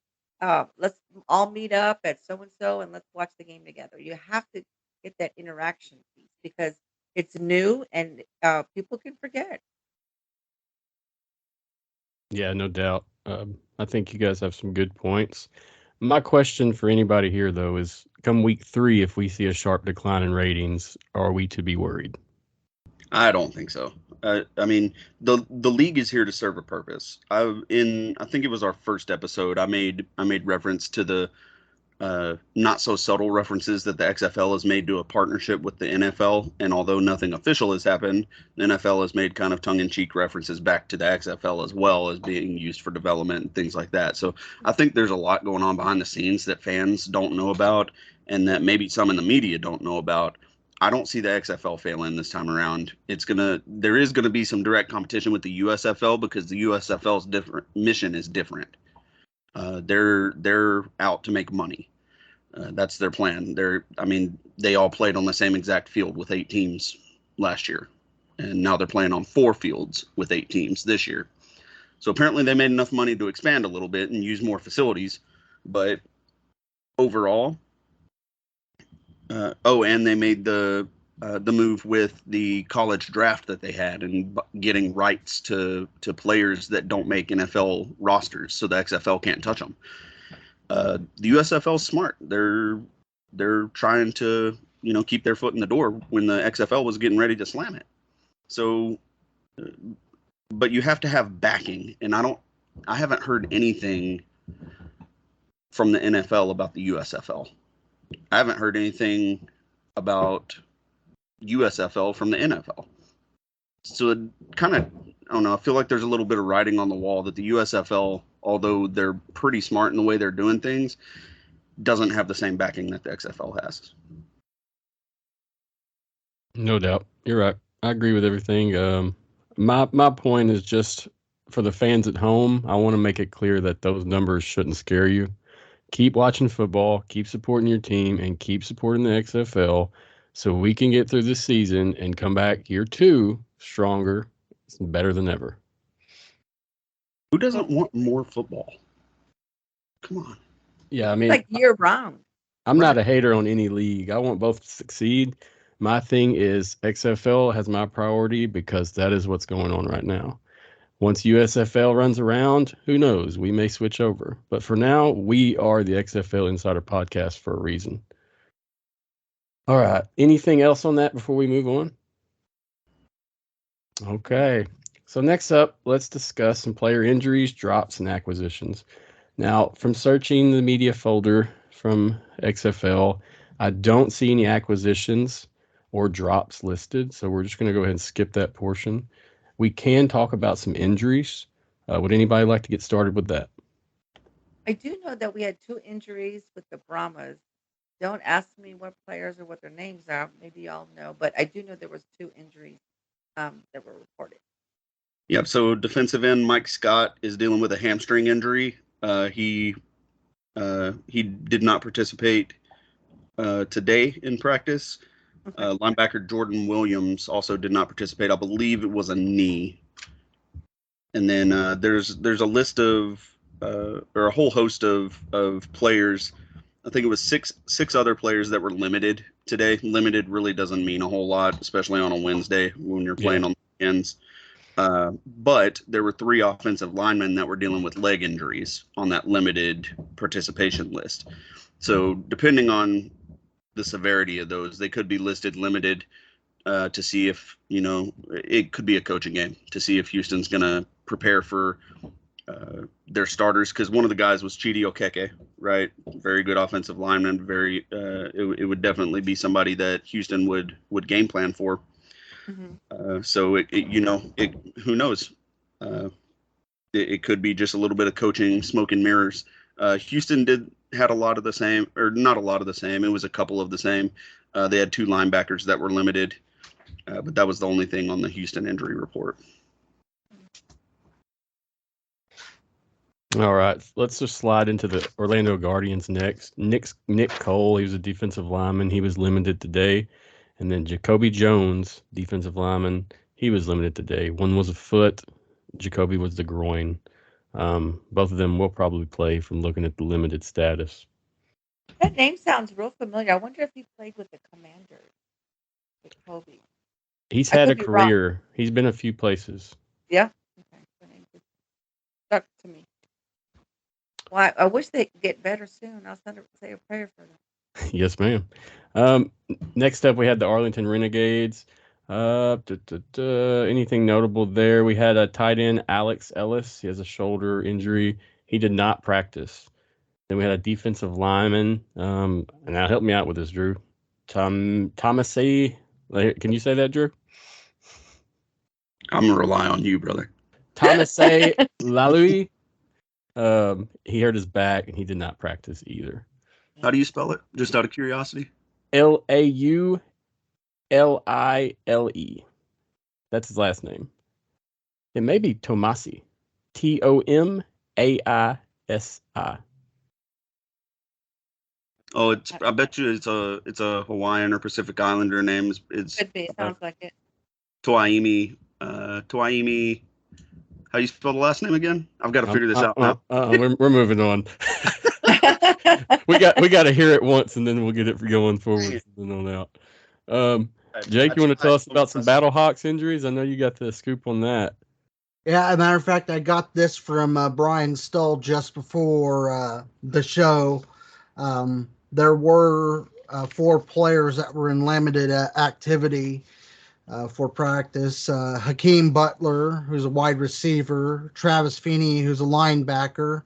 let's all meet up at so and so and let's watch the game together. You have to get that interaction piece because it's new and people can forget. Yeah, no doubt. I think you guys have some good points. My question for anybody here, though, is come week 3, if we see a sharp decline in ratings, are we to be worried? I don't think so. I mean, the league is here to serve a purpose. I think it was our first episode. I made reference to the not so subtle references that the XFL has made to a partnership with the NFL. And although nothing official has happened, the NFL has made kind of tongue in cheek references back to the XFL as well as being used for development and things like that. So I think there's a lot going on behind the scenes that fans don't know about and that maybe some in the media don't know about. I don't see the XFL failing this time around. There is gonna be some direct competition with the USFL because the USFL's different mission is different. They're out to make money. That's their plan. They all played on the same exact field with 8 teams last year, and now they're playing on 4 fields with 8 teams this year. So apparently they made enough money to expand a little bit and use more facilities, but overall, and they made the move with the college draft that they had and getting rights to players that don't make NFL rosters, so the XFL can't touch them. The USFL is smart. They're trying to keep their foot in the door when the XFL was getting ready to slam it. So, but you have to have backing, and I haven't heard anything from the NFL about the USFL. I haven't heard anything about USFL from the NFL. So it kind of, I don't know, I feel like there's a little bit of writing on the wall that the USFL, although they're pretty smart in the way they're doing things, doesn't have the same backing that the XFL has. No doubt. You're right. I agree with everything. My point is just for the fans at home, I want to make it clear that those numbers shouldn't scare you. Keep watching football, keep supporting your team, and keep supporting the XFL so we can get through this season and come back year 2 stronger, better than ever. Who doesn't want more football? Come on. Yeah, I mean, Like year round. I'm not a hater on any league. I want both to succeed. My thing is XFL has my priority because that is what's going on right now. Once USFL runs around, who knows? We may switch over. But for now, we are the XFL Insider Podcast for a reason. All right. Anything else on that before we move on? Okay. So next up, let's discuss some player injuries, drops, and acquisitions. Now, from searching the media folder from XFL, I don't see any acquisitions or drops listed. So we're just going to go ahead and skip that portion. We can talk about some injuries. Would anybody like to get started with that? I do know that we had 2 injuries with the Brahmas. Don't ask me what players or what their names are. Maybe y'all know, but I do know there was 2 injuries that were reported. Yep. So defensive end Mike Scott is dealing with a hamstring injury. He did not participate today in practice. Linebacker Jordan Williams also did not participate. I believe it was a knee. And then there's a list of or a whole host of players. I think it was six other players that were limited today. Limited really doesn't mean a whole lot, especially on a Wednesday when you're playing on the weekends. But there were 3 offensive linemen that were dealing with leg injuries on that limited participation list. So depending on the severity of those, they could be listed limited to see if, it could be a coaching game to see if Houston's going to prepare for their starters, because one of the guys was Chidi Okeke, right? Very good offensive lineman. It would definitely be somebody that Houston would game plan for. So who knows? It could be just a little bit of coaching, smoke and mirrors. Houston had a lot of the same, or not a lot of the same. It was a couple of the same. They had 2 linebackers that were limited, but that was the only thing on the Houston injury report. All right, let's just slide into the Orlando Guardians next. Nick Cole, he was a defensive lineman. He was limited today. And then Jacoby Jones, defensive lineman, he was limited today. One was a foot. Jacoby was the groin. Both of them will probably play from looking at the limited status. That name sounds real familiar. I wonder if he played with the Commanders, Jacoby. He's I had a could be wrong. career. He's been a few places. Yeah. Okay. The name just stuck to me. Well, I wish they could get better soon. I'll say a prayer for them. Yes, ma'am. Next up, we had the Arlington Renegades. Anything notable there? We had a tight end, Alex Ellis. He has a shoulder injury. He did not practice. Then we had a defensive lineman. And now help me out with this, Drew. Thomasay. Can you say that, Drew? I'm gonna rely on you, brother. Thomasay Lalui. He hurt his back and he did not practice either. How do you spell it? Just out of curiosity. Laulile. That's his last name. It may be Tomasi. Tomaisi. Oh, I bet you it's a Hawaiian or Pacific Islander name. It's Could be. Sounds like it. Tuaimi. How you spell the last name again? I've got to figure this out now. We're moving on. we got to hear it once and then we'll get it going forward from then on out. Jake, you want to tell us about some Battlehawks injuries? I know you got the scoop on that. Yeah, as a matter of fact, I got this from Brian Stull just before the show. There were 4 players that were in limited activity for practice. Hakeem Butler, who's a wide receiver, Travis Feeney, who's a linebacker,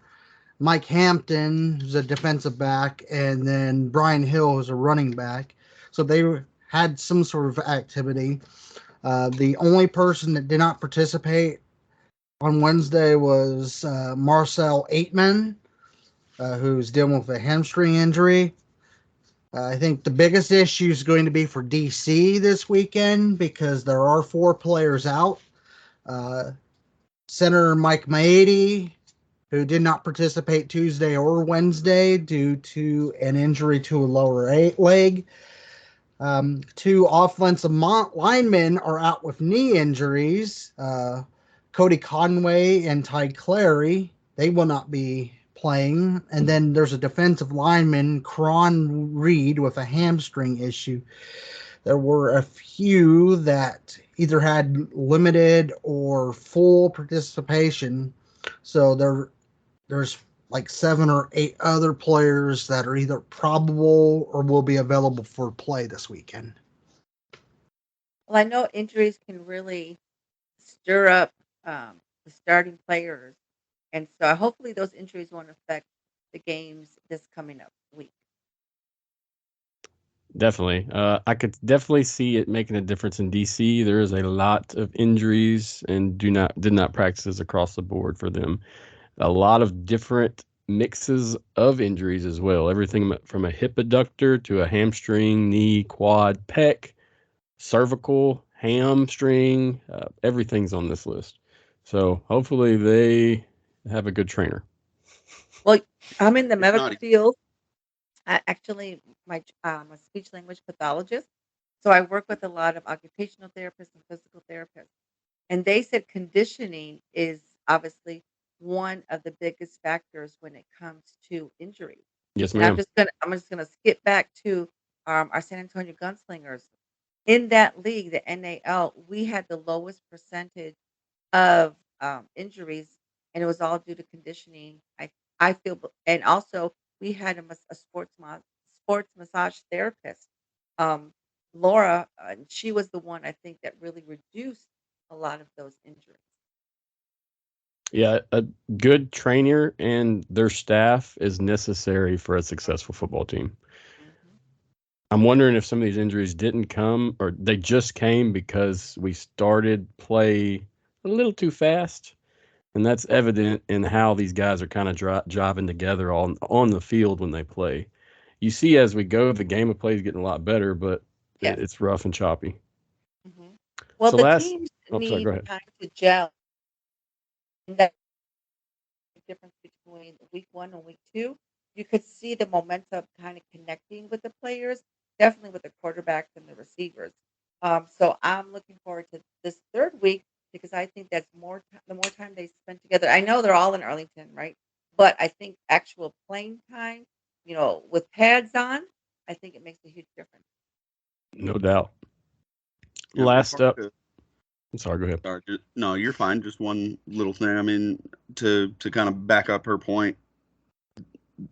Mike Hampton, who's a defensive back, and then Brian Hill, who's a running back. So they had some sort of activity. The only person that did not participate on Wednesday was Marcel Aitman, who's dealing with a hamstring injury. I think the biggest issue is going to be for DC this weekend because there are 4 players out. Center Mike Maedy, who did not participate Tuesday or Wednesday due to an injury to a lower leg. 2 offensive linemen are out with knee injuries. Cody Conway and Ty Clary, they will not be playing. And then there's a defensive lineman, Cron Reed, with a hamstring issue. There were a few that either had limited or full participation. So there's like 7 or 8 other players that are either probable or will be available for play this weekend. Well, I know injuries can really stir up the starting players. And so hopefully those injuries won't affect the games this coming up week. Definitely. I could definitely see it making a difference in DC. There is a lot of injuries and did not practice across the board for them. A lot of different mixes of injuries as well. Everything from a hip adductor to a hamstring, knee, quad, pec, cervical, hamstring. Everything's on this list. So hopefully they have a good trainer. Well, I'm in the medical field. I'm a speech language pathologist. So I work with a lot of occupational therapists and physical therapists. And they said conditioning is obviously one of the biggest factors when it comes to injuries. Yes, And ma'am. I'm just gonna skip back to our San Antonio Gunslingers. In that league, the NAL, we had the lowest percentage of injuries, and it was all due to conditioning. I feel, and also we had a sports massage therapist, um, Laura, and she was the one I think that really reduced a lot of those injuries. Yeah, a good trainer and their staff is necessary for a successful football team. Mhm. I'm wondering if some of these injuries didn't come or they just came because we started play a little too fast. And that's evident in how these guys are kind of jiving together on the field when they play. You see, as we go, the game of play is getting a lot better, but Yes. it's rough and choppy. Mhm. Well, So the last, teams oh, sorry, go need ahead. time to gel. And that's the difference between week 1 and week 2. You could see the momentum kind of connecting with the players, definitely with the quarterbacks and the receivers. So I'm looking forward to this third week because I think that's the more time they spend together. I know they're all in Arlington, right? But I think actual playing time, with pads on, I think it makes a huge difference. No doubt. Yeah, Last up, I'm sorry, go ahead. no, you're fine. Just one little thing. I mean, to kind of back up her point,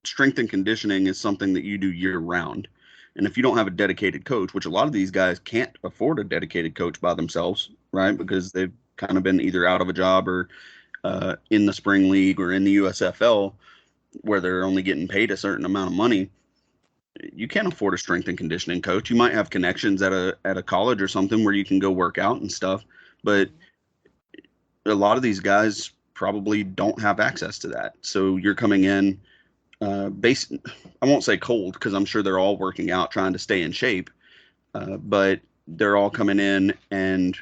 strength and conditioning is something that you do year round. And if you don't have a dedicated coach, which a lot of these guys can't afford a dedicated coach by themselves, right? Mhm. Because they've kind of been either out of a job or in the spring league or in the USFL where they're only getting paid a certain amount of money. You can't afford a strength and conditioning coach. You might have connections at a college or something where you can go work out and stuff, but Mhm. a lot of these guys probably don't have access to that. So you're coming in base. I won't say cold because I'm sure they're all working out trying to stay in shape, but they're all coming in and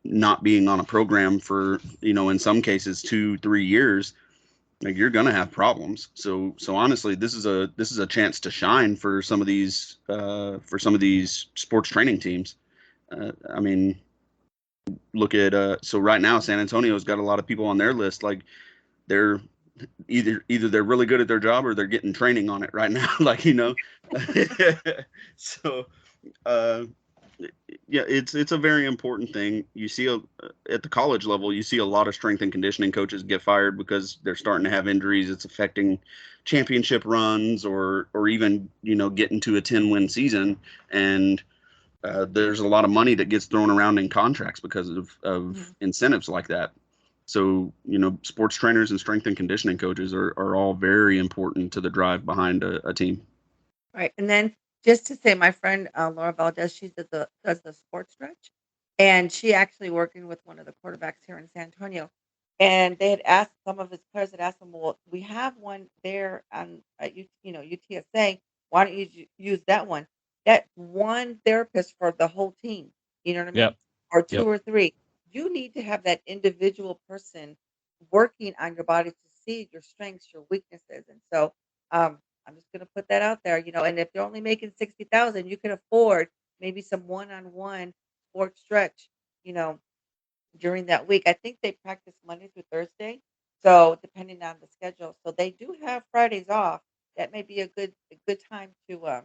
not being on a program for in some cases 2-3 years. Like you're gonna have problems. So honestly, this is a chance to shine for some of these sports training teams. I mean, look at so right now San Antonio's got a lot of people on their list. Like they're either they're really good at their job or they're getting training on it right now. So uh, yeah, it's a very important thing. You see at the college level, you see a lot of strength and conditioning coaches get fired because they're starting to have injuries. It's affecting championship runs or even getting to a 10-win season. And there's a lot of money that gets thrown around in contracts because of Mhm. incentives like that. So, sports trainers and strength and conditioning coaches are all very important to the drive behind a team. Right, and then just to say, my friend, Laura Valdez, she does the sports stretch, and she actually working with one of the quarterbacks here in San Antonio, and they had asked some of his players had asked him, "Well, we have one there on at UTSA. Why don't you use that one?" That one therapist for the whole team. You know what I mean? Yep. Or two Yep. or three. You need to have that individual person working on your body to see your strengths, your weaknesses, and so. I'm just gonna put that out there, and if you're only making 60,000, you can afford maybe some one-on-one sports stretch, you know, during that week. I think they practice Monday through Thursday, so depending on the schedule. So they do have Fridays off. That may be a good time to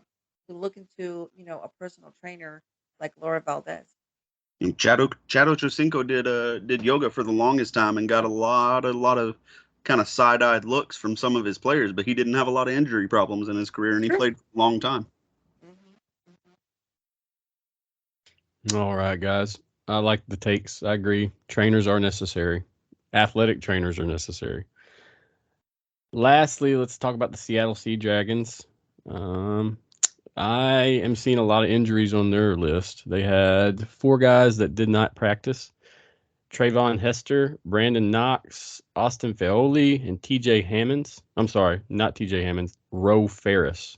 look into, a personal trainer like Laura Valdez. And Chad Ochocinco did yoga for the longest time and got a lot of kind of side-eyed looks from some of his players, but he didn't have a lot of injury problems in his career and he True. played for a long time. Mhm, mhm. All right, guys. I like the takes. I agree. Trainers are necessary. Athletic trainers are necessary. Lastly, let's talk about the Seattle Sea Dragons. Um, I am seeing a lot of injuries on their list. They had 4 guys that did not practice: Trayvon Hester, Brandon Knox, Austin Feoli, and TJ Hammonds. I'm sorry, not TJ Hammonds, Roe Ferris.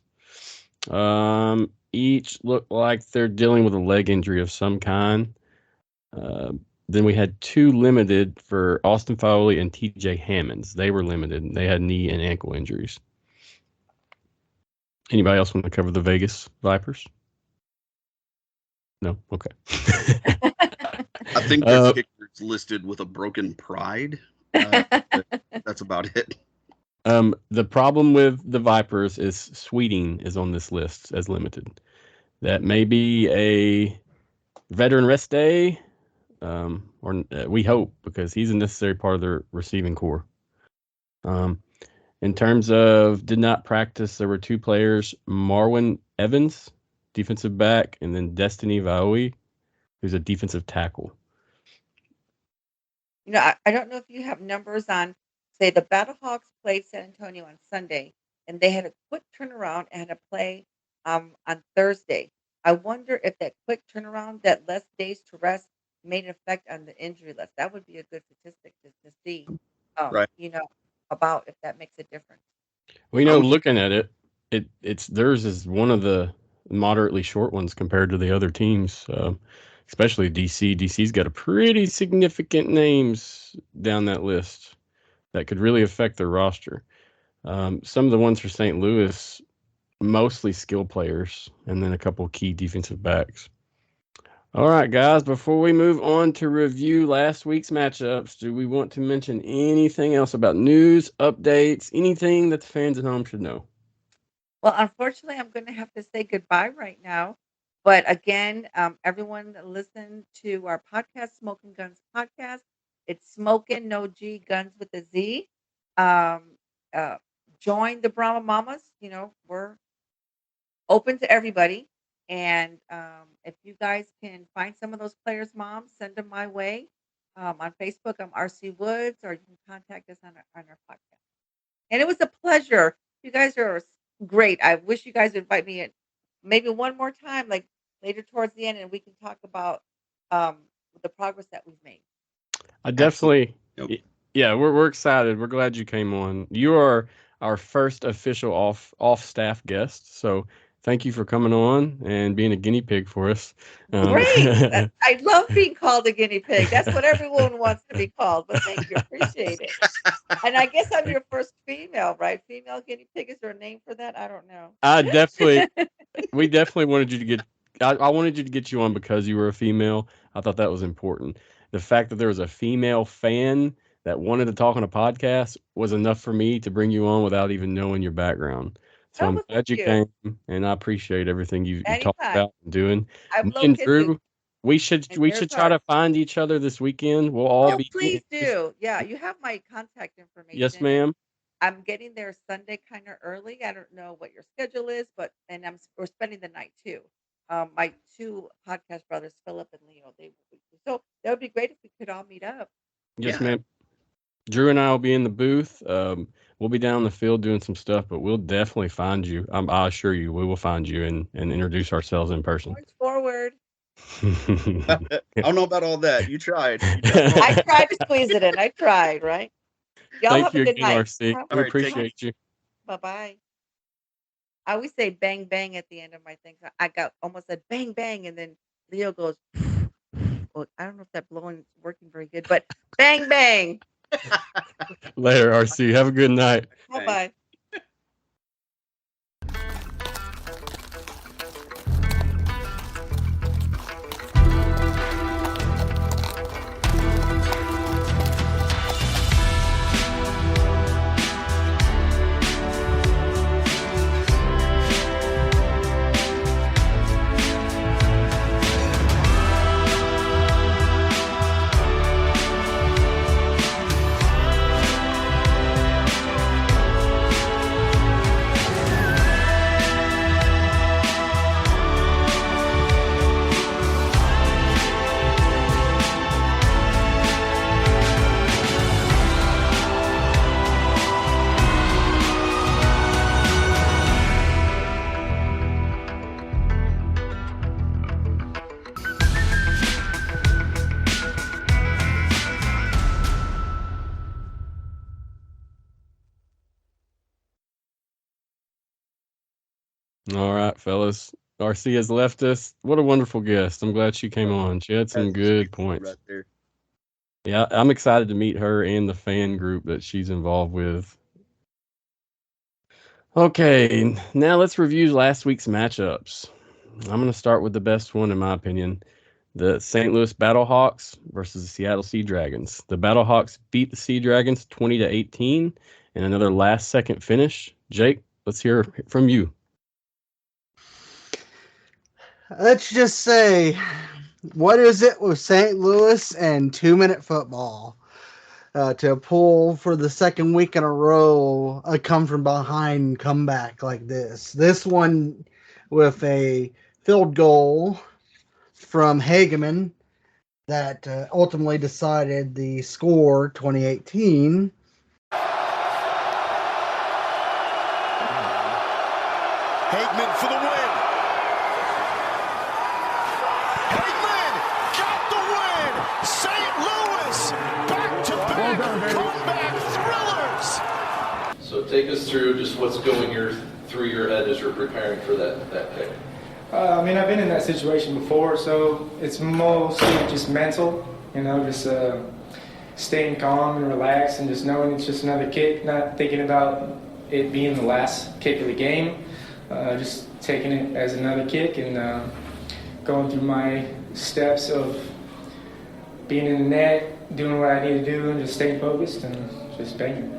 Each look like they're dealing with a leg injury of some kind. Uh, then we had 2 limited for Austin Foley and TJ Hammonds. They were limited. They had knee and ankle injuries. Anybody else want to cover the Vegas Vipers? No? Okay. I think their uh, kicker's listed with a broken pride. That's about it. The problem with the Vipers is Sweeting is on this list as limited. That may be a veteran rest day, or we hope, because he's a necessary part of their receiving core. In terms of did not practice, there were 2 players, Marwin Evans, defensive back, and then Destiny Vaoi, who's a defensive tackle. I don't know if you have numbers on, say, the Battlehawks played San Antonio on Sunday, and they had a quick turnaround and had to play on Thursday. I wonder if that quick turnaround, that less days to rest, made an effect on the injury list. That would be a good statistic to see, Right. about if that makes a difference. Well, looking at it's theirs is one of the moderately short ones compared to the other teams, especially DC. DC's got a pretty significant names down that list that could really affect their roster. Some of the ones for St. Louis, mostly skill players, and then a couple of key defensive backs. All right, guys, before we move on to review last week's matchups, do we want to mention anything else about news, updates, anything that the fans at home should know? Well, unfortunately, I'm going to have to say goodbye right now. But again, everyone listen to our podcast, Smoking Guns Podcast. It's Smoking, no G, Guns with a Z. Join the Brahma Mommas. We're open to everybody. And if you guys can find some of those players' moms, send them my way. On Facebook, I'm RC Woods, or you can contact us on our podcast. And it was a pleasure. You guys are great. I wish you guys would invite me in maybe one more time, like later towards the end, and we can talk about the progress that we've made. I definitely, Nope. yeah, we're excited. We're glad you came on. You are our first official off staff guest, so thank you for coming on and being a guinea pig for us. Great. I love being called a guinea pig. That's what everyone wants to be called. But thank you. Appreciate it. And I guess I'm your first female, right? Female guinea pig. Is there a name for that? I don't know. We definitely wanted you to get. I wanted you to get you on because you were a female. I thought that was important. The fact that there was a female fan that wanted to talk on a podcast was enough for me to bring you on without even knowing your background. So I'm glad you came, and I appreciate everything you talked about and doing. Me and Drew, we should try to find each other this weekend. We'll all be. Please do. Yeah, you have my contact information. Yes, ma'am. I'm getting there Sunday kind of early. I don't know what your schedule is, but we're spending the night too. My 2 podcast brothers, Philip and Leo, so that would be great if we could all meet up. Yes, ma'am. Drew and I will be in the booth. We'll be down in the field doing some stuff, but we'll definitely find you. I assure you, we will find you and introduce ourselves in person. Forward. I don't know about all that. You tried. I tried to squeeze it in. I tried, right? Y'all Thank have you a good again, night. RC. We appreciate you. Bye-bye. I always say bang, bang at the end of my things. I got almost said bang, bang, and then Leo goes, well, I don't know if that blowing is working very good, but bang, bang. Later, RC. Have a good night. Bye-bye. All right, fellas. RC has left us. What a wonderful guest. I'm glad she came on. She had some good points. Right there. Yeah, I'm excited to meet her and the fan group that she's involved with. Okay, now let's review last week's matchups. I'm going to start with the best one, in my opinion. The St. Louis Battlehawks versus the Seattle Sea Dragons. The Battlehawks beat the Sea Dragons 20-18 in another last-second finish. Jake, let's hear from you. Let's just say, what is it with St. Louis and 2-minute football? To pull for the second week in a row a come from behind comeback like this. This one with a field goal from Hageman that ultimately decided the score 2018. Hageman for the win. Hageman got the win. St. Louis back-to-back comeback thrillers. So take us through just what's going through your head as you're preparing for that kick. I mean, I've been in that situation before, so it's mostly just mental, just staying calm and relaxed and just knowing it's just another kick, not thinking about it being the last kick of the game, just taking it as another kick and going through my steps of being in the net, doing what I need to do and just staying focused and just banging.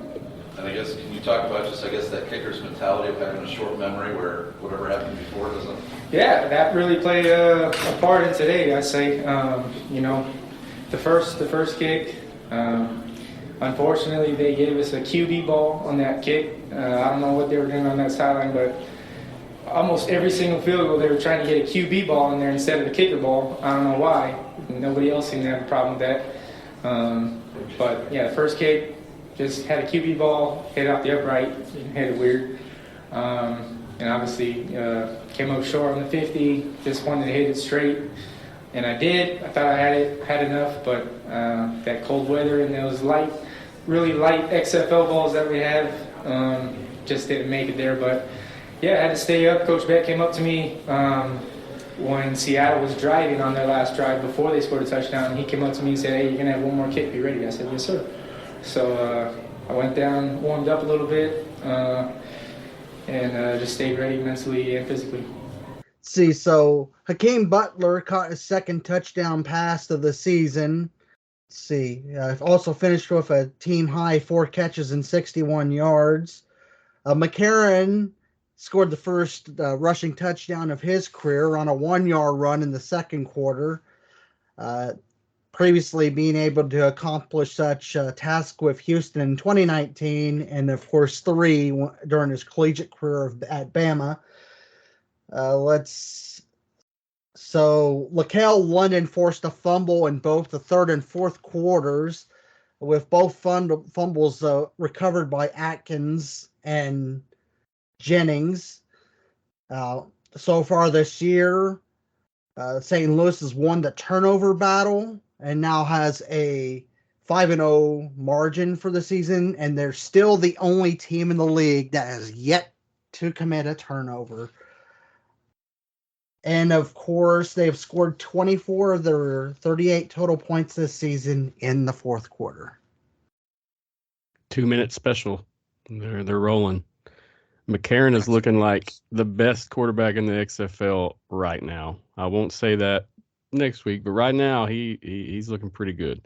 And I guess, can you talk about just, that kicker's mentality of having a short memory where whatever happened before doesn't... Yeah, that really played a part in today, I say. The first kick, unfortunately, they gave us a QB ball on that kick. I don't know what they were doing on that sideline, but almost every single field goal, they were trying to get a QB ball in there instead of a kicker ball. I don't know why. Nobody else seemed to have a problem with that. But, yeah, the first kick, just had a QB ball, hit out the upright, hit it weird. And obviously came up short on the 50, just wanted to hit it straight. And I did. I thought I had enough, but that cold weather and those really light XFL balls that we have just didn't make it there. But yeah, I had to stay up. Coach Beck came up to me when Seattle was driving on their last drive before they scored a touchdown. He came up to me and said, "Hey, you're going to have one more kick. Be ready." I said, "Yes, sir." So I went down, warmed up a little bit, and just stayed ready mentally and physically. See, so Hakeem Butler caught his second touchdown pass of the season. Also finished with a team-high 4 catches and 61 yards. McCarron scored the first rushing touchdown of his career on a 1-yard run in the second quarter. Previously being able to accomplish such a task with Houston in 2019, and of course 3 during his collegiate career at Bama. LaCale London forced a fumble in both the third and fourth quarters, with both fumbles recovered by Atkins and Jennings. So far this year, St. Louis has won the turnover battle and now has a 5-0 margin for the season, and they're still the only team in the league that has yet to commit a turnover. And of course, they've scored 24 of their 38 total points this season in the fourth quarter. 2-minute special. They're rolling. McCarron is looking like the best quarterback in the XFL right now. I won't say that next week, but right now he's looking pretty good.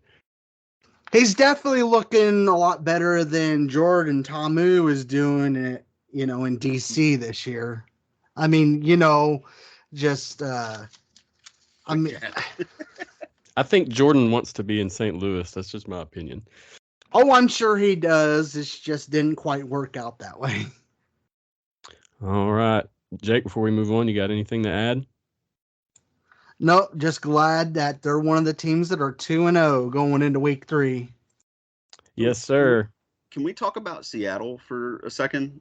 He's definitely looking a lot better than Jordan Ta'amu is doing it, in DC this year. I mean, I think Jordan wants to be in St. Louis. That's just my opinion. Oh, I'm sure he does. It just didn't quite work out that way. All right. Jake, before we move on, you got anything to add? No, just glad that they're one of the teams that are 2-0 going into week 3. Yes, sir. Can we talk about Seattle for a second?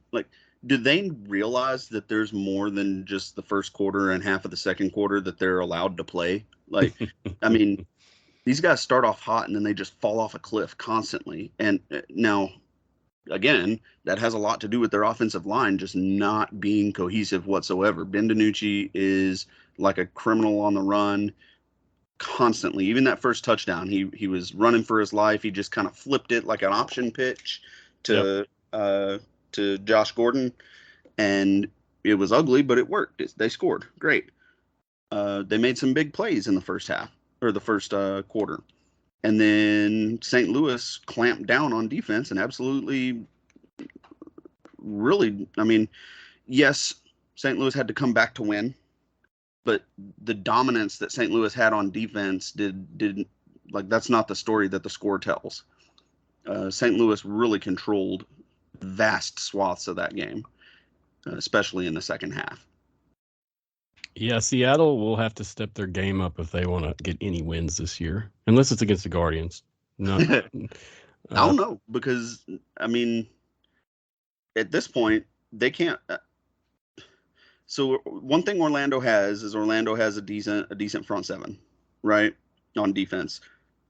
Do they realize that there's more than just the first quarter and half of the second quarter that they're allowed to play? I mean, these guys start off hot and then they just fall off a cliff constantly. And now, again, that has a lot to do with their offensive line just not being cohesive whatsoever. Ben DiNucci is like a criminal on the run constantly. Even that first touchdown, he was running for his life. He just kind of flipped it like an option pitch to Josh Gordon, and it was ugly, but it worked. They scored. Great. They made some big plays in the first half. or the first quarter. And then St. Louis clamped down on defense and absolutely, really, I mean, yes, St. Louis had to come back to win, but the dominance that St. Louis had on defense didn't, like, that's not the story that the score tells. St. Louis really controlled vast swaths of that game, especially in the second half. Yeah, Seattle will have to step their game up if they want to get any wins this year, unless it's against the Guardians. No, I don't know, because, I mean, at this point, they can't. So one thing Orlando has is a decent front seven, right, on defense.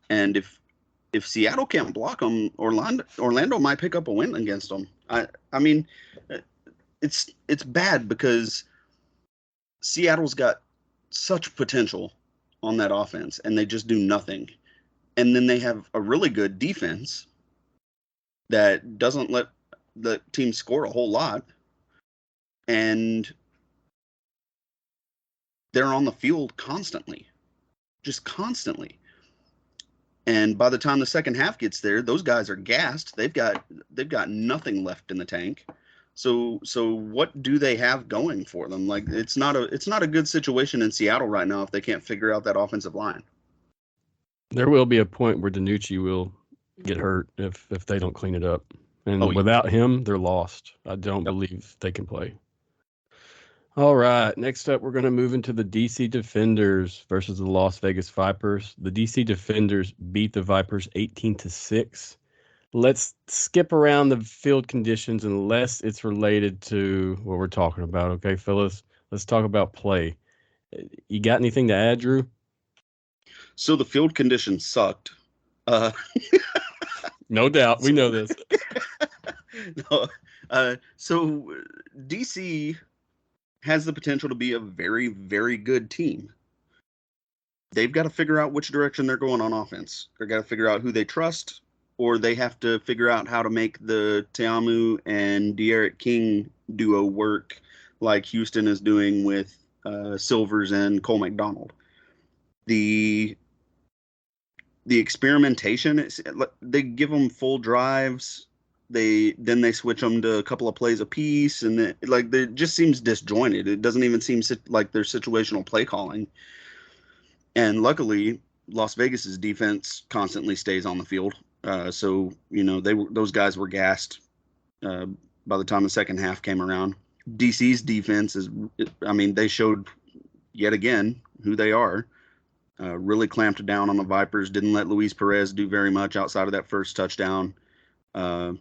And if Seattle can't block them, Orlando might pick up a win against them. I mean, it's bad because Seattle's got such potential on that offense, and they just do nothing. And then they have a really good defense that doesn't let the team score a whole lot, and they're on the field constantly, just constantly. And by the time the second half gets there, those guys are gassed. They've got nothing left in the tank. So what do they have going for them? Like, it's not a good situation in Seattle right now if they can't figure out that offensive line. There will be a point where DiNucci will get hurt if they don't clean it up. And Oh, yeah. without him, they're lost. I don't believe they can play. All right, next up, we're going to move into the DC Defenders versus the Las Vegas Vipers. The DC Defenders beat the Vipers 18-6. Let's skip around the field conditions unless it's related to what we're talking about. Okay, Phyllis, let's talk about play. You got anything to add, Drew? So the field conditions sucked. No doubt. We know this. No, so DC has the potential to be a very, very good team. They've got to figure out which direction they're going on offense. They've got to figure out who they trust, or they have to figure out how to make the Teamu and De'Aaron King duo work like Houston is doing with Silvers and Cole McDonald. The experimentation, they give them full drives. Then they switch them to a couple of plays a piece, and it just seems disjointed. It doesn't even seem like their situational play calling. And luckily, Las Vegas's defense constantly stays on the field. So those guys were gassed by the time the second half came around. DC's defense they showed yet again who they are. Really clamped down on the Vipers. Didn't let Luis Perez do very much outside of that first touchdown. Not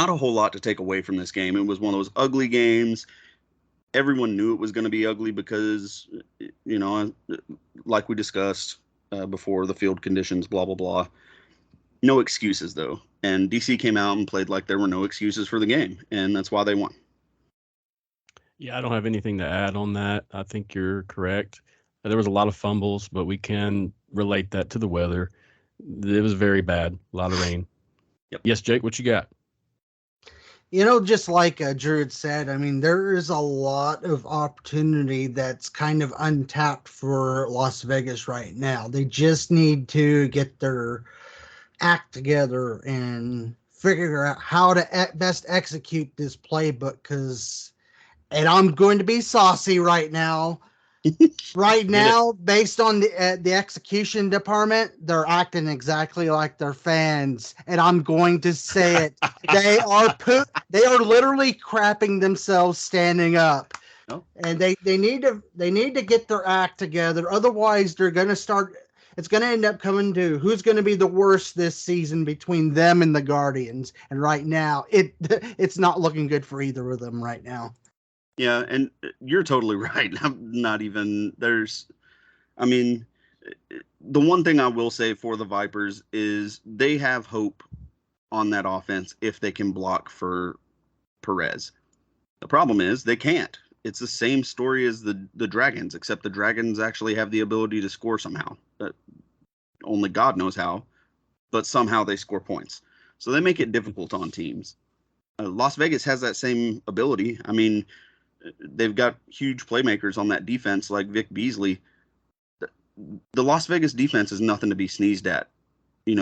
a whole lot to take away from this game. It was one of those ugly games. Everyone knew it was going to be ugly because, like we discussed before, the field conditions, blah, blah, blah. No excuses, though. And DC came out and played like there were no excuses for the game, and that's why they won. Yeah, I don't have anything to add on that. I think you're correct. There was a lot of fumbles, but we can relate that to the weather. It was very bad. A lot of rain. Yep. Yes, Jake, what you got? Just like Drew had said, there is a lot of opportunity that's kind of untapped for Las Vegas right now. They just need to get their act together and figure out how to best execute this playbook. And I'm going to be saucy right now. Right now, based on the execution department, they're acting exactly like their fans, and I'm going to say it. They are literally crapping themselves standing up, and they need to get their act together. Otherwise, they're going to start. It's going to end up coming to who's going to be the worst this season between them and the Guardians. And right now, it's not looking good for either of them right now. Yeah, and you're totally right. The one thing I will say for the Vipers is they have hope on that offense if they can block for Perez. The problem is they can't. It's the same story as the Dragons, except the Dragons actually have the ability to score somehow. Only God knows how, but somehow they score points. So they make it difficult on teams. Las Vegas has that same ability. They've got huge playmakers on that defense like Vic Beasley, the Las Vegas defense is nothing to be sneezed at,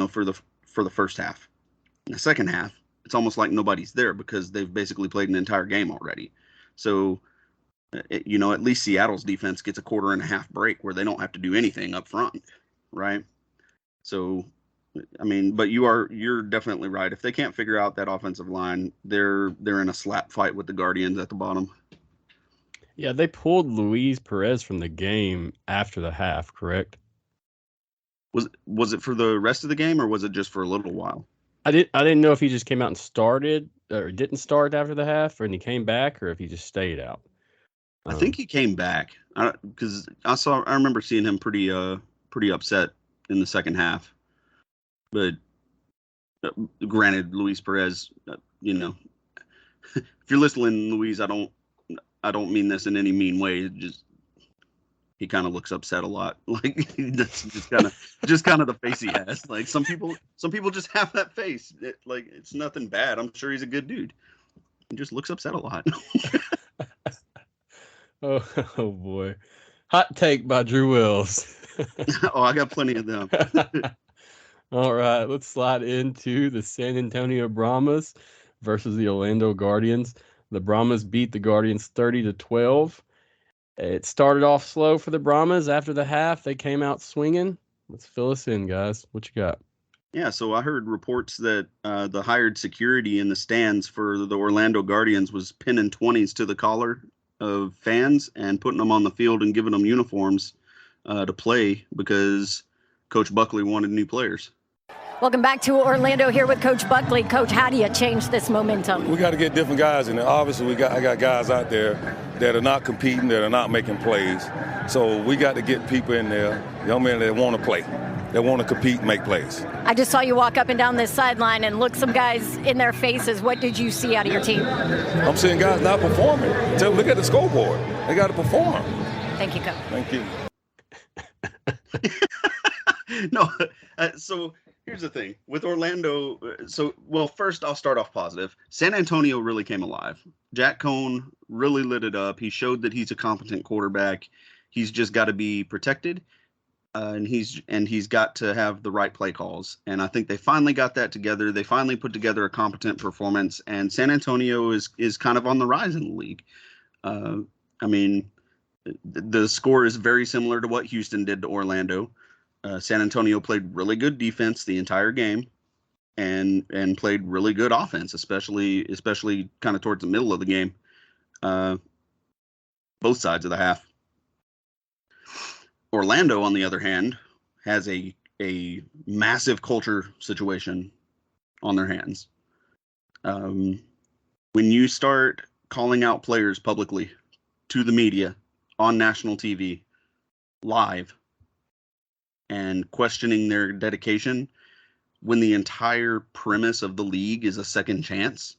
for the first half. In the second half, it's almost like nobody's there because they've basically played an entire game already. So, at least Seattle's defense gets a quarter and a half break where they don't have to do anything up front, right? So, I mean, but you're definitely right. If they can't figure out that offensive line, they're in a slap fight with the Guardians at the bottom. Yeah, they pulled Luis Perez from the game after the half, correct? Was it for the rest of the game or was it just for a little while? I didn't know if he just came out and started or didn't start after the half, and he came back, or if he just stayed out. I think he came back because I remember seeing him pretty upset in the second half. But granted, Luis Perez, if you're listening, Luis, I don't mean this in any mean way. He kind of looks upset a lot. Like that's just kind of the face he has. Like some people just have that face. It's nothing bad. I'm sure he's a good dude. He just looks upset a lot. Oh boy. Hot take by Drew Wills. Oh, I got plenty of them. All right, let's slide into the San Antonio Brahmas versus the Orlando Guardians. The Brahmas beat the Guardians 30-12. It started off slow for the Brahmas. After the half, they came out swinging. Let's fill us in, guys. What you got? Yeah, so I heard reports that the hired security in the stands for the Orlando Guardians was pinning 20s to the collar of fans and putting them on the field and giving them uniforms to play because Coach Buckley wanted new players. Welcome back to Orlando here with Coach Buckley. Coach, how do you change this momentum? We got to get different guys in there. Obviously, I got guys out there that are not competing, that are not making plays. So we got to get people in there, young men that want to play, that want to compete and make plays. I just saw you walk up and down this sideline and look some guys in their faces. What did you see out of your team? I'm seeing guys not performing. Look at the scoreboard. They got to perform. Thank you, Coach. Thank you. No, so here's the thing with Orlando. First I'll start off positive. San Antonio really came alive. Jack Cohn really lit it up. He showed that he's a competent quarterback. He's just got to be protected, and he's got to have the right play calls. And I think they finally got that together. They finally put together a competent performance, and San Antonio is kind of on the rise in the league. I mean, the score is very similar to what Houston did to Orlando. San Antonio played really good defense the entire game and played really good offense, especially kind of towards the middle of the game, both sides of the half. Orlando, on the other hand, has a massive culture situation on their hands. When you start calling out players publicly to the media on national TV live and questioning their dedication when the entire premise of the league is a second chance,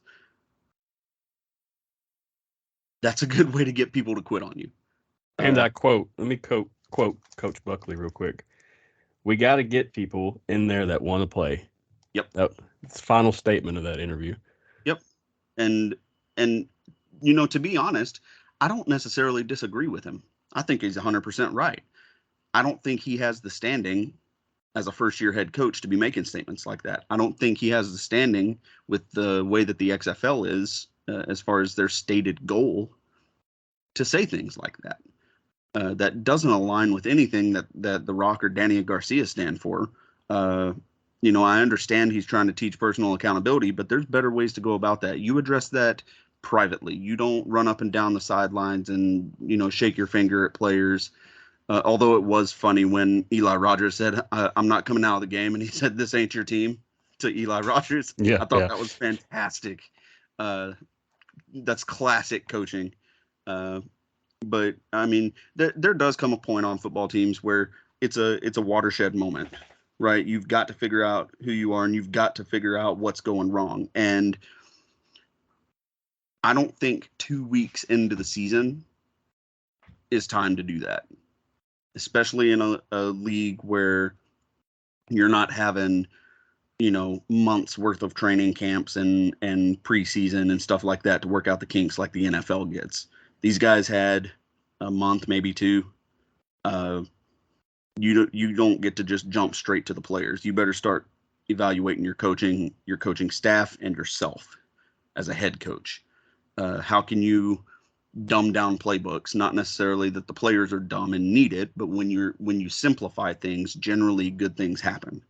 that's a good way to get people to quit on you. And I quote, let me quote Coach Buckley real quick. We got to get people in there that want to play. Yep. That's the final statement of that interview. Yep. And to be honest, I don't necessarily disagree with him. I think he's 100% right. I don't think he has the standing as a first-year head coach to be making statements like that. I don't think he has the standing with the way that the XFL is, as far as their stated goal, to say things like that. That doesn't align with anything that The Rock or Danny Garcia stand for. I understand he's trying to teach personal accountability, but there's better ways to go about that. You address that privately. You don't run up and down the sidelines and, shake your finger at players. Although it was funny when Eli Rogers said, I'm not coming out of the game. And he said, this ain't your team, to Eli Rogers. Yeah, I thought that was fantastic. That's classic coaching. But I mean, there does come a point on football teams where it's a watershed moment, right? You've got to figure out who you are and you've got to figure out what's going wrong. And I don't think 2 weeks into the season is time to do that, especially in a league where you're not having, months worth of training camps and preseason and stuff like that to work out the kinks like the NFL gets. These guys had a month, maybe two. you don't get to just jump straight to the players. You better start evaluating your coaching staff and yourself as a head coach. How can you dumb down playbooks? Not necessarily that the players are dumb and need it, but when you simplify things, generally good things happen.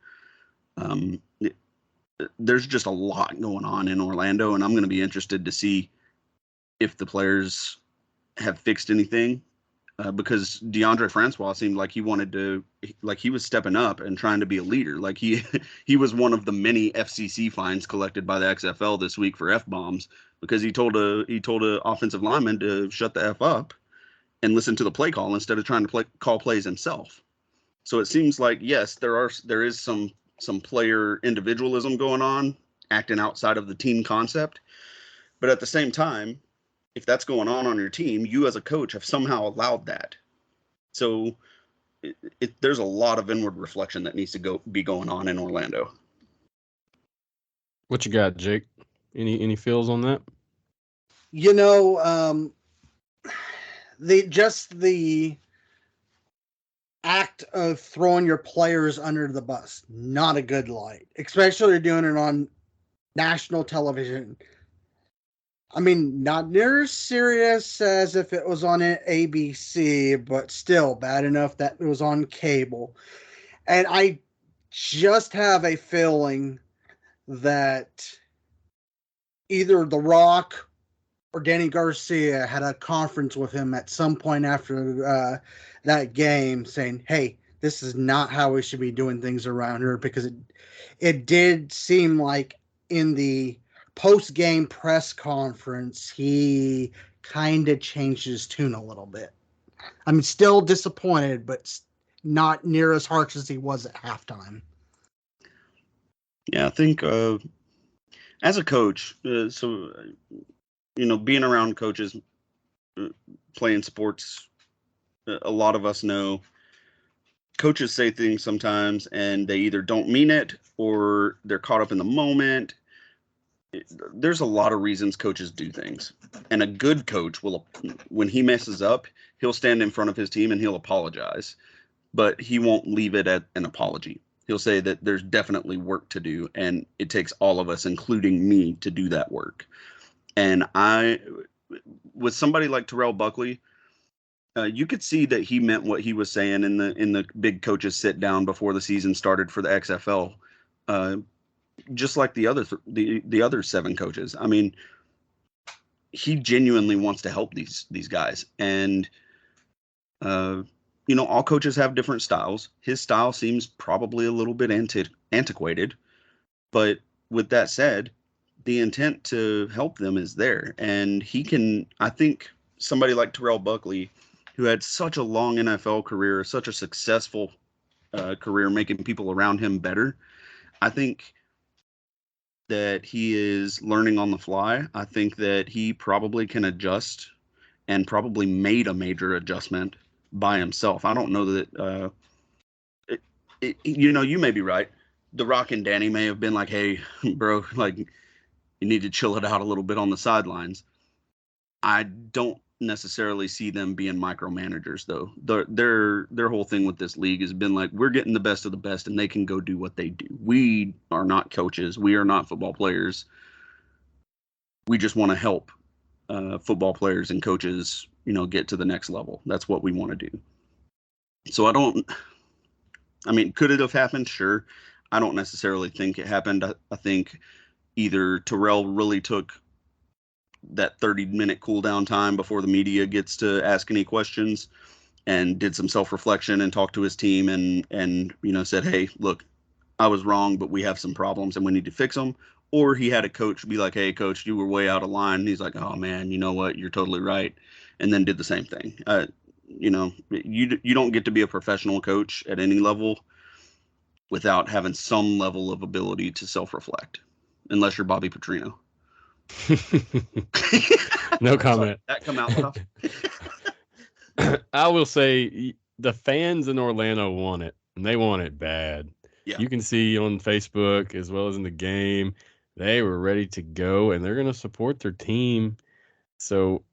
There's just a lot going on in Orlando, and I'm going to be interested to see if the players have fixed anything, because DeAndre Francois seemed like he was stepping up and trying to be a leader. Like he was one of the many FCC fines collected by the XFL this week for F-bombs, because he told a offensive lineman to shut the F up and listen to the play call instead of trying to call plays himself. So it seems like, yes, there is some player individualism going on, acting outside of the team concept. But at the same time, if that's going on your team, you as a coach have somehow allowed that. So there's a lot of inward reflection that needs to be going on in Orlando. What you got, Jake? Any feels on that? The act of throwing your players under the bus, not a good light, especially doing it on national television. I mean, not near as serious as if it was on ABC, but still bad enough that it was on cable. And I just have a feeling that either The Rock or Danny Garcia had a conference with him at some point after that game saying, hey, this is not how we should be doing things around here, because it did seem like in the post-game press conference, he kind of changed his tune a little bit. I mean, still disappointed, but not near as harsh as he was at halftime. Yeah, I think as a coach, being around coaches, playing sports, a lot of us know coaches say things sometimes and they either don't mean it or they're caught up in the moment. There's a lot of reasons coaches do things, and a good coach will, when he messes up, he'll stand in front of his team and he'll apologize, but he won't leave it at an apology. He'll say that there's definitely work to do, and it takes all of us, including me, to do that work. And with somebody like Terrell Buckley, you could see that he meant what he was saying in the big coaches sit down before the season started for the XFL. Just like the other 7 coaches. I mean, he genuinely wants to help these guys. And, all coaches have different styles. His style seems probably a little bit antiquated. But with that said, the intent to help them is there. And I think somebody like Terrell Buckley, who had such a long NFL career, such a successful career, making people around him better, I think that he is learning on the fly. I think that he probably can adjust, and probably made a major adjustment by himself. I don't know that, you may be right. The Rock and Danny may have been like, hey, bro, like, you need to chill it out a little bit on the sidelines. I don't necessarily see them being micromanagers, though. Their whole thing with this league has been like, we're getting the best of the best and they can go do what they do. We are not coaches. We are not football players. We just want to help football players and coaches, get to the next level. That's what we want to do. So could it have happened? Sure. I don't necessarily think it happened. I think either Terrell really took that 30-minute cool down time before the media gets to ask any questions and did some self-reflection and talked to his team and said, hey, look, I was wrong, but we have some problems and we need to fix them. Or he had a coach be like, hey, coach, you were way out of line. And he's like, oh, man, you know what? You're totally right. And then did the same thing. You don't get to be a professional coach at any level without having some level of ability to self-reflect, unless you're Bobby Petrino. No comment. That come out tough. I will say the fans in Orlando want it, and they want it bad. Yeah. You can see on Facebook as well as in the game, they were ready to go, and they're going to support their team. So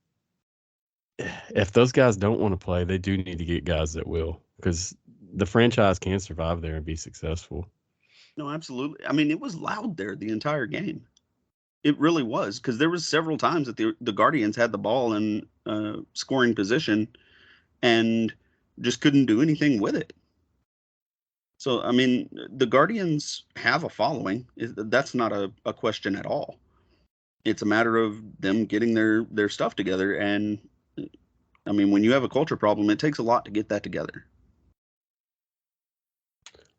if those guys don't want to play, they do need to get guys that will, because the franchise can survive there and be successful. No, absolutely. I mean, it was loud there the entire game. It really was, because there was several times that the Guardians had the ball in scoring position and just couldn't do anything with it. So, I mean, the Guardians have a following. That's not a question at all. It's a matter of them getting their stuff together. And, I mean, when you have a culture problem, it takes a lot to get that together.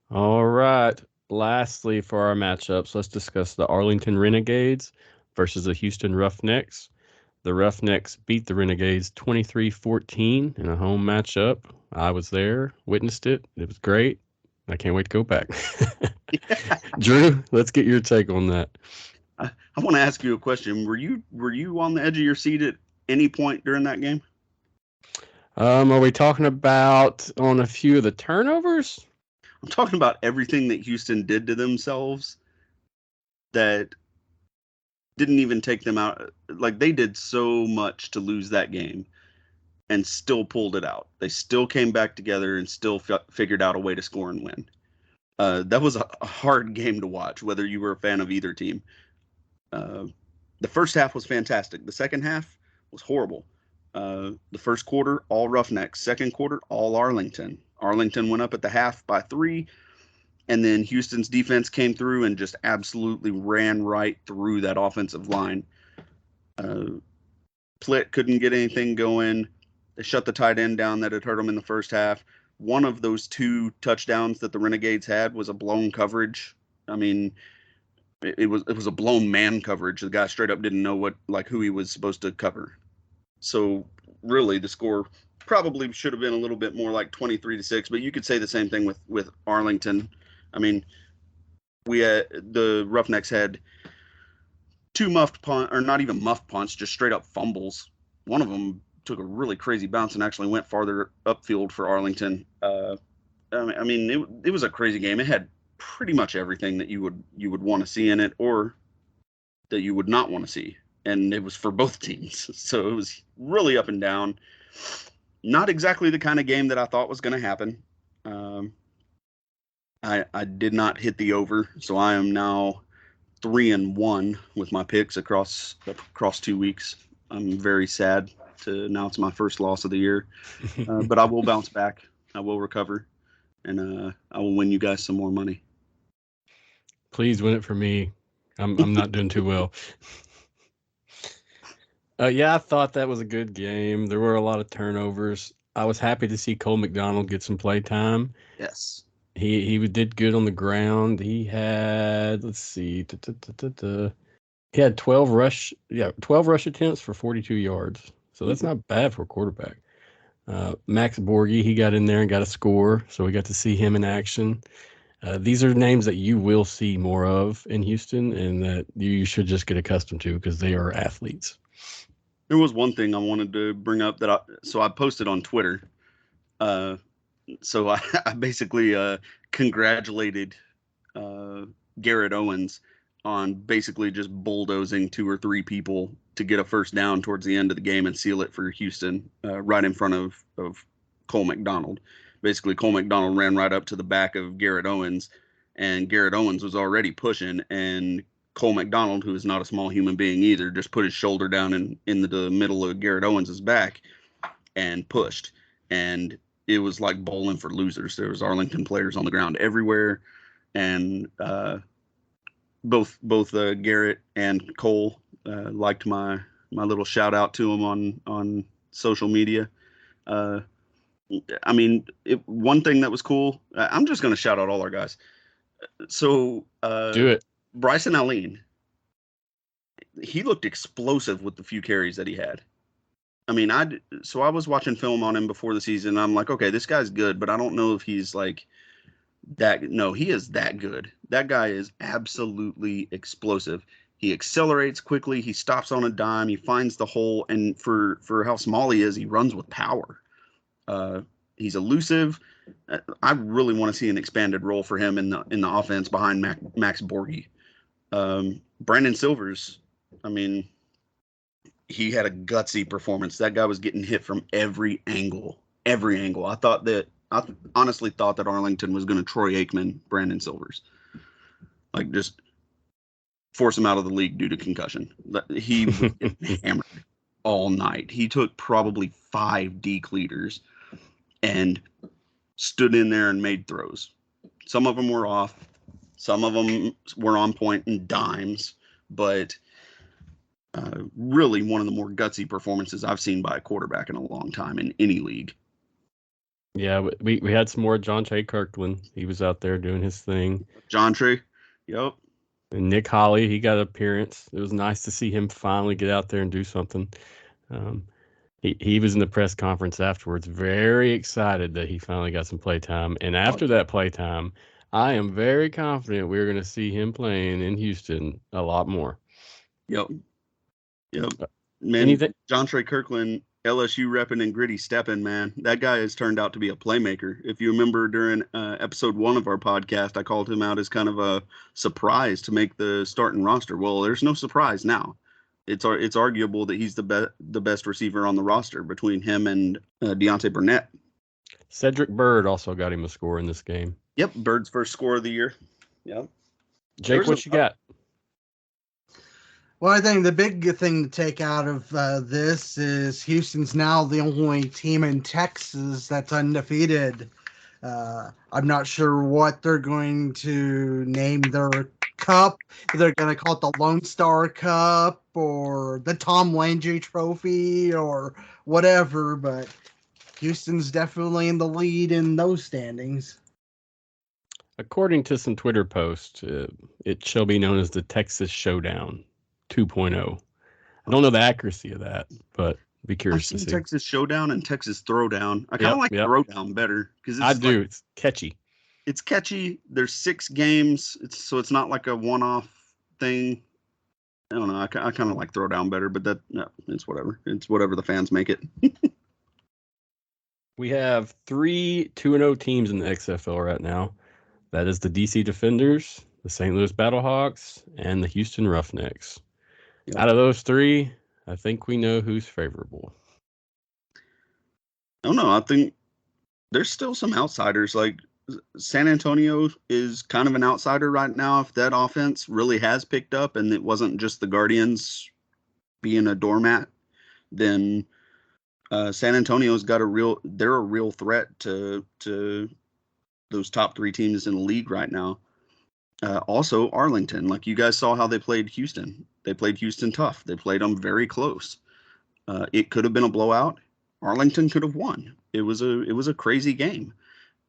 All right. Lastly, for our matchups, let's discuss the Arlington Renegades versus the Houston Roughnecks. The Roughnecks beat the Renegades 23-14 in a home matchup. I was there, witnessed it. It was great. I can't wait to go back. Drew, let's get your take on that. I want to ask you a question. Were you on the edge of your seat at any point during that game? Are we talking about on a few of the turnovers? I'm talking about everything that Houston did to themselves that didn't even take them out. Like, they did so much to lose that game and still pulled it out. They still came back together and still figured out a way to score and win. That was a hard game to watch, whether you were a fan of either team. The first half was fantastic. The second half was horrible. The first quarter, all Roughnecks. Second quarter, all Arlington. Arlington went up at the half by 3, and then Houston's defense came through and just absolutely ran right through that offensive line. Plitt couldn't get anything going. They shut the tight end down that had hurt them in the first half. One of those 2 touchdowns that the Renegades had was a blown coverage. I mean, it was a blown man coverage. The guy straight up didn't know who he was supposed to cover. So really, the score probably should have been a little bit more like 23-6, but you could say the same thing with Arlington. I mean, the Roughnecks had 2 muffed punts, or not even muffed punts, just straight up fumbles. One of them took a really crazy bounce and actually went farther upfield for Arlington. I mean, it was a crazy game. It had pretty much everything that you would want to see in it, or that you would not want to see, and it was for both teams. So it was really up and down. Not exactly the kind of game that I thought was going to happen. I did not hit the over, so I am now 3-1 with my picks across 2 weeks. I'm very sad to announce my first loss of the year, but I will bounce back. I will recover, and I will win you guys some more money. Please win it for me. I'm not doing too well. Yeah, I thought that was a good game. There were a lot of turnovers. I was happy to see Cole McDonald get some play time. Yes. He did good on the ground. He had, let's see, he had 12 rush attempts for 42 yards. So that's not bad for a quarterback. Max Borghi, he got in there and got a score, so we got to see him in action. These are names that you will see more of in Houston, and that you should just get accustomed to because they are athletes. There was one thing I wanted to bring up that I posted on Twitter. So I basically congratulated Garrett Owens on basically just bulldozing 2 or 3 people to get a first down towards the end of the game and seal it for Houston, right in front of Cole McDonald. Basically, Cole McDonald ran right up to the back of Garrett Owens, and Garrett Owens was already pushing, and Cole McDonald, who is not a small human being either, just put his shoulder down in the middle of Garrett Owens' back and pushed. And it was like bowling for losers. There was Arlington players on the ground everywhere, and both Garrett and Cole liked my little shout out to him on social media. I mean, one thing that was cool. I'm just going to shout out all our guys. So do it. Bryson Allen, he looked explosive with the few carries that he had. I mean, I was watching film on him before the season. And I'm like, okay, this guy's good, but I don't know if he's like that. No, he is that good. That guy is absolutely explosive. He accelerates quickly. He stops on a dime. He finds the hole. And for how small he is, he runs with power. He's elusive. I really want to see an expanded role for him in the offense behind Max Borghi. Brandon Silvers, I mean, he had a gutsy performance. That guy was getting hit from every angle. I thought honestly thought that Arlington was going to Troy Aikman Brandon Silvers, like just force him out of the league due to concussion. He was getting hammered all night. He took probably 5 decleaters and stood in there and made throws. Some of them were off. Some of them were on point and dimes, but really one of the more gutsy performances I've seen by a quarterback in a long time in any league. Yeah, we had some more John Trey Kirkland. He was out there doing his thing. John Trey, yep. And Nick Holly, he got an appearance. It was nice to see him finally get out there and do something. He was in the press conference afterwards, very excited that he finally got some play time. And after that play time, I am very confident we're going to see him playing in Houston a lot more. Yep. Man, John Trey Kirkland, LSU repping and gritty stepping, man. That guy has turned out to be a playmaker. If you remember during episode 1 of our podcast, I called him out as kind of a surprise to make the starting roster. Well, there's no surprise now. It's arguable that he's the best receiver on the roster between him and Deontay Burnett. Cedric Byrd also got him a score in this game. Yep, Bird's first score of the year. Yep. Jake, what you got? Well, I think the big thing to take out of this is Houston's now the only team in Texas that's undefeated. I'm not sure what they're going to name their cup. They're going to call it the Lone Star Cup or the Tom Landry Trophy or whatever, but Houston's definitely in the lead in those standings. According to some Twitter posts, it shall be known as the Texas Showdown 2.0. I don't know the accuracy of that, but be curious to see. Texas Showdown and Texas Throwdown. I kind of like Throwdown better because it's catchy. It's catchy. There's 6 games, so it's not like a one-off thing. I don't know. I kind of like Throwdown better, but it's whatever. It's whatever the fans make it. We have 3 2-0 teams in the XFL right now. That is the DC Defenders, the St. Louis Battlehawks, and the Houston Roughnecks. Yep. Out of those 3, I think we know who's favorable. I don't know. I think there's still some outsiders. Like San Antonio is kind of an outsider right now. If that offense really has picked up and it wasn't just the Guardians being a doormat, then San Antonio's got they're a real threat to those top 3 teams in the league right now. Also, Arlington, like you guys saw how they played Houston. They played Houston tough. They played them very close. It could have been a blowout. Arlington could have won. It was a crazy game,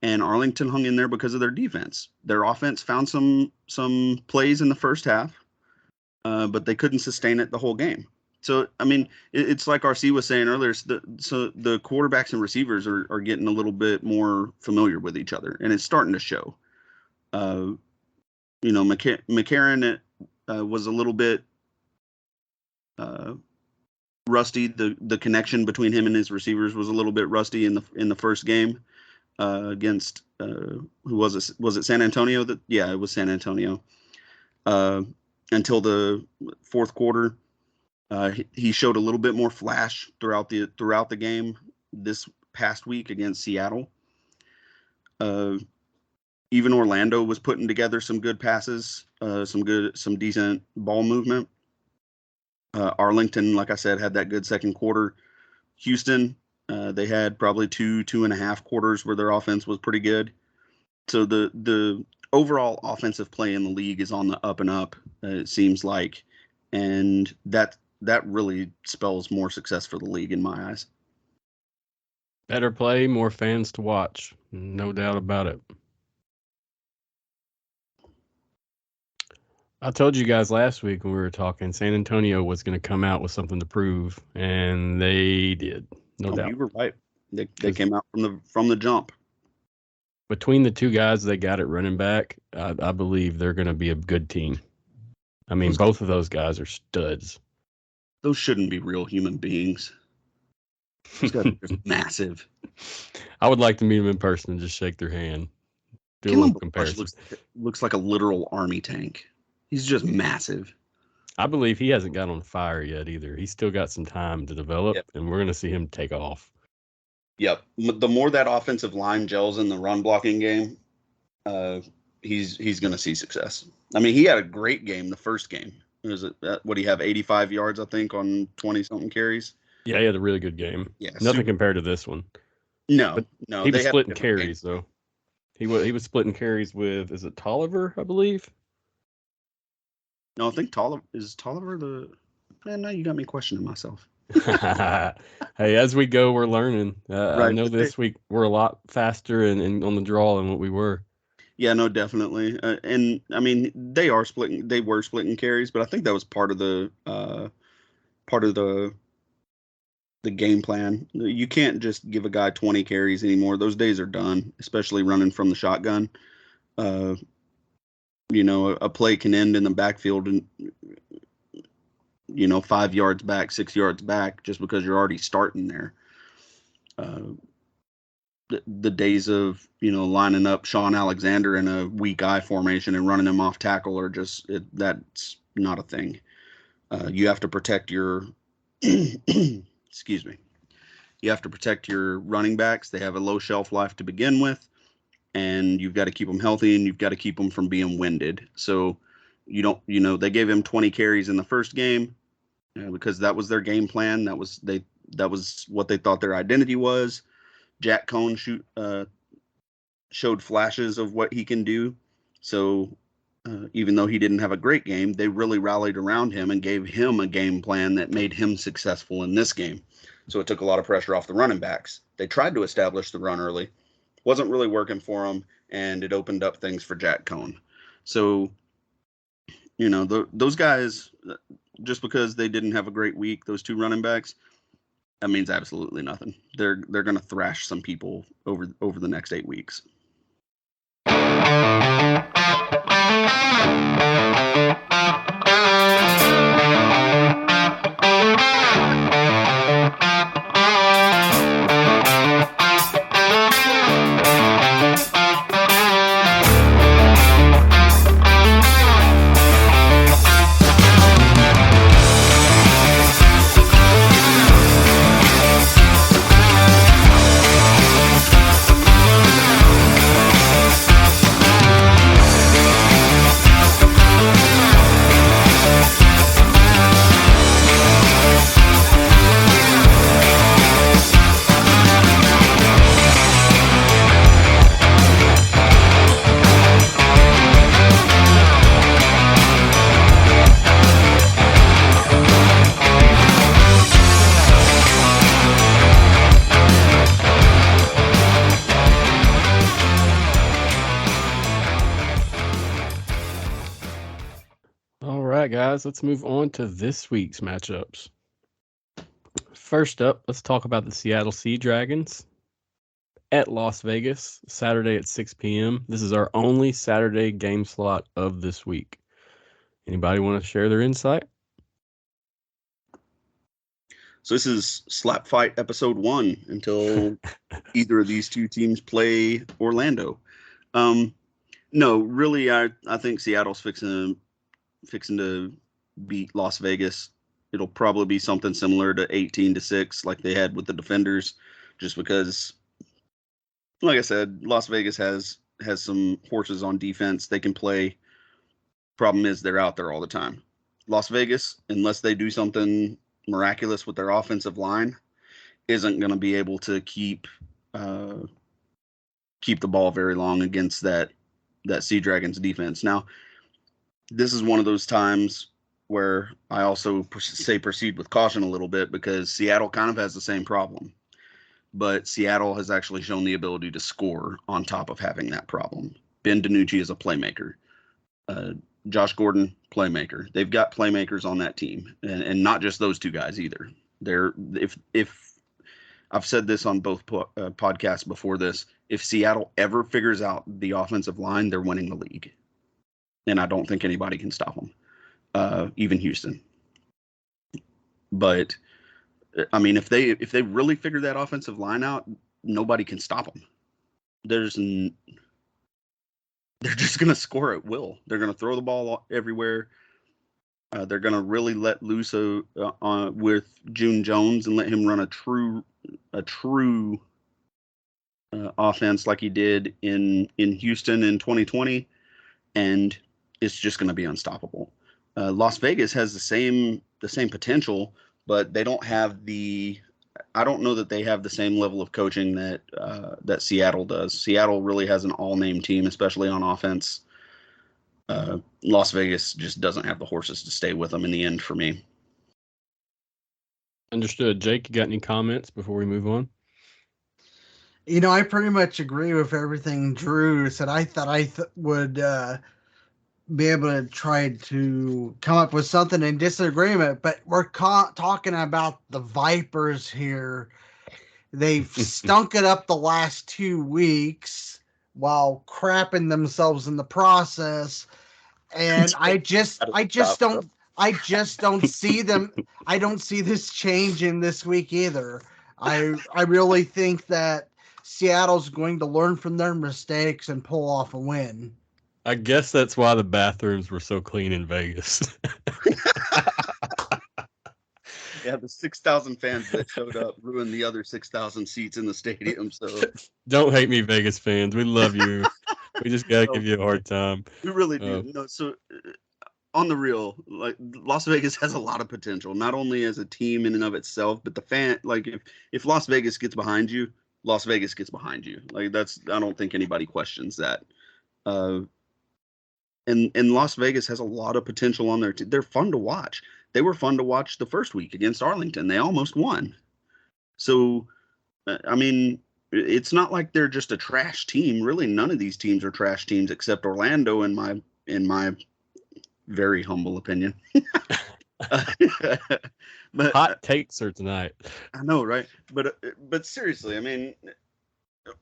and Arlington hung in there because of their defense. Their offense found some plays in the first half, but they couldn't sustain it the whole game. So, I mean, it's like RC was saying earlier. So the quarterbacks and receivers are getting a little bit more familiar with each other, and it's starting to show. McCarron was a little bit rusty. The connection between him and his receivers was a little bit rusty in the first game against who was it? Was it San Antonio? It was San Antonio. Until the fourth quarter, he showed a little bit more flash throughout the game this past week against Seattle. Even Orlando was putting together some good passes, some decent ball movement. Arlington, like I said, had that good second quarter. Houston, they had probably 2.5 quarters where their offense was pretty good. So the overall offensive play in the league is on the up and up, it seems like, and that really spells more success for the league in my eyes. Better play, more fans to watch, no doubt about it. I told you guys last week when we were talking, San Antonio was going to come out with something to prove, and they did. No doubt. You were right. They came out from the jump. Between the 2 guys they got at running back, I believe they're going to be a good team. I mean, both of those guys are studs. Those shouldn't be real human beings. Those guys are just massive. I would like to meet them in person and just shake their hand. Do a little comparison. Looks like a literal army tank. He's just massive. I believe he hasn't got on fire yet either. He's still got some time to develop, and we're going to see him take off. Yep. The more that offensive line gels in the run blocking game, he's going to see success. I mean, he had a great game the first game. Was it what do you have? 85 yards, I think, on 20 something carries. Yeah, he had a really good game. Yeah, Nothing compared to this one. No, But no, he they was had a splitting different carries game. though. He was splitting carries with, is it Tolliver, I believe? No, I think Tolliver the man. Now you got me questioning myself. Hey, as we go, we're learning. I Right. know this week we're a lot faster and on the draw than what we were. Yeah, no, definitely. And I mean, they were splitting carries, but I think that was part of the game plan. You can't just give a guy 20 carries anymore. Those days are done, especially running from the shotgun. A play can end in the backfield and 5 yards back, 6 yards back, just because you're already starting there. The days of lining up Sean Alexander in a weak eye formation and running him off tackle are that's not a thing. You have to protect your excuse me. You have to protect your running backs. They have a low shelf life to begin with, and you've got to keep them healthy, and you've got to keep them from being winded. So they gave him 20 carries in the first game because that was their game plan. That was what they thought their identity was. Jack Cohn showed flashes of what he can do. So even though he didn't have a great game, they really rallied around him and gave him a game plan that made him successful in this game. So it took a lot of pressure off the running backs. They tried to establish the run early. Wasn't really working for them, and it opened up things for Jack Cohn. So, those guys, just because they didn't have a great week, those two running backs, that means absolutely nothing. They're going to thrash some people over the next 8 weeks. Guys, let's move on to this week's matchups. First up, let's talk about the Seattle Sea Dragons at Las Vegas, Saturday at 6 p.m. This is our only Saturday game slot of this week. Anybody want to share their insight? So this is Slap Fight episode 1 until either of these two teams play Orlando. No, really, I think Seattle's fixing to beat Las Vegas. It'll probably be something similar to 18-6 like they had with the Defenders, just because, like I said, Las Vegas has some horses on defense. They can play. Problem is they're out there all the time. Las Vegas, unless they do something miraculous with their offensive line, isn't going to be able to keep the ball very long against that Sea Dragons defense. Now, this is one of those times where I also say proceed with caution a little bit, because Seattle kind of has the same problem. But Seattle has actually shown the ability to score on top of having that problem. Ben DiNucci is a playmaker. Josh Gordon, playmaker. They've got playmakers on that team, and not just those two guys either. If I've said this on both podcasts before this, if Seattle ever figures out the offensive line, they're winning the league. And I don't think anybody can stop them, even Houston. But I mean, if they really figure that offensive line out, nobody can stop them. They're just going to score at will. They're going to throw the ball everywhere. They're going to really let loose with June Jones and let him run a true offense like he did in Houston in 2020, and it's just going to be unstoppable. Las Vegas has the same potential, but they don't have the. I don't know that they have the same level of coaching that Seattle does. Seattle really has an all-name team, especially on offense. Las Vegas just doesn't have the horses to stay with them in the end for me. Understood. Jake, you got any comments before we move on? I pretty much agree with everything Drew said. I thought I would be able to try to come up with something in disagreement, but we're talking about the Vipers here. They've stunk it up the last 2 weeks while crapping themselves in the process. And I just don't see them. I don't see this changing this week either. I really think that Seattle's going to learn from their mistakes and pull off a win. I guess that's why the bathrooms were so clean in Vegas. Yeah, the 6,000 fans that showed up ruined the other 6,000 seats in the stadium. So don't hate me, Vegas fans. We love you. We just gotta give you a hard time. We really do. So on the real, like, Las Vegas has a lot of potential, not only as a team in and of itself, but the fan. Like, if Las Vegas gets behind you, Las Vegas gets behind you. Like, I don't think anybody questions that. And Las Vegas has a lot of potential on their team. They're fun to watch. They were fun to watch the first week against Arlington. They almost won. So, I mean, it's not like they're just a trash team. Really, none of these teams are trash teams except Orlando, in my very humble opinion. But hot takes are tonight. I know, right? But seriously, I mean,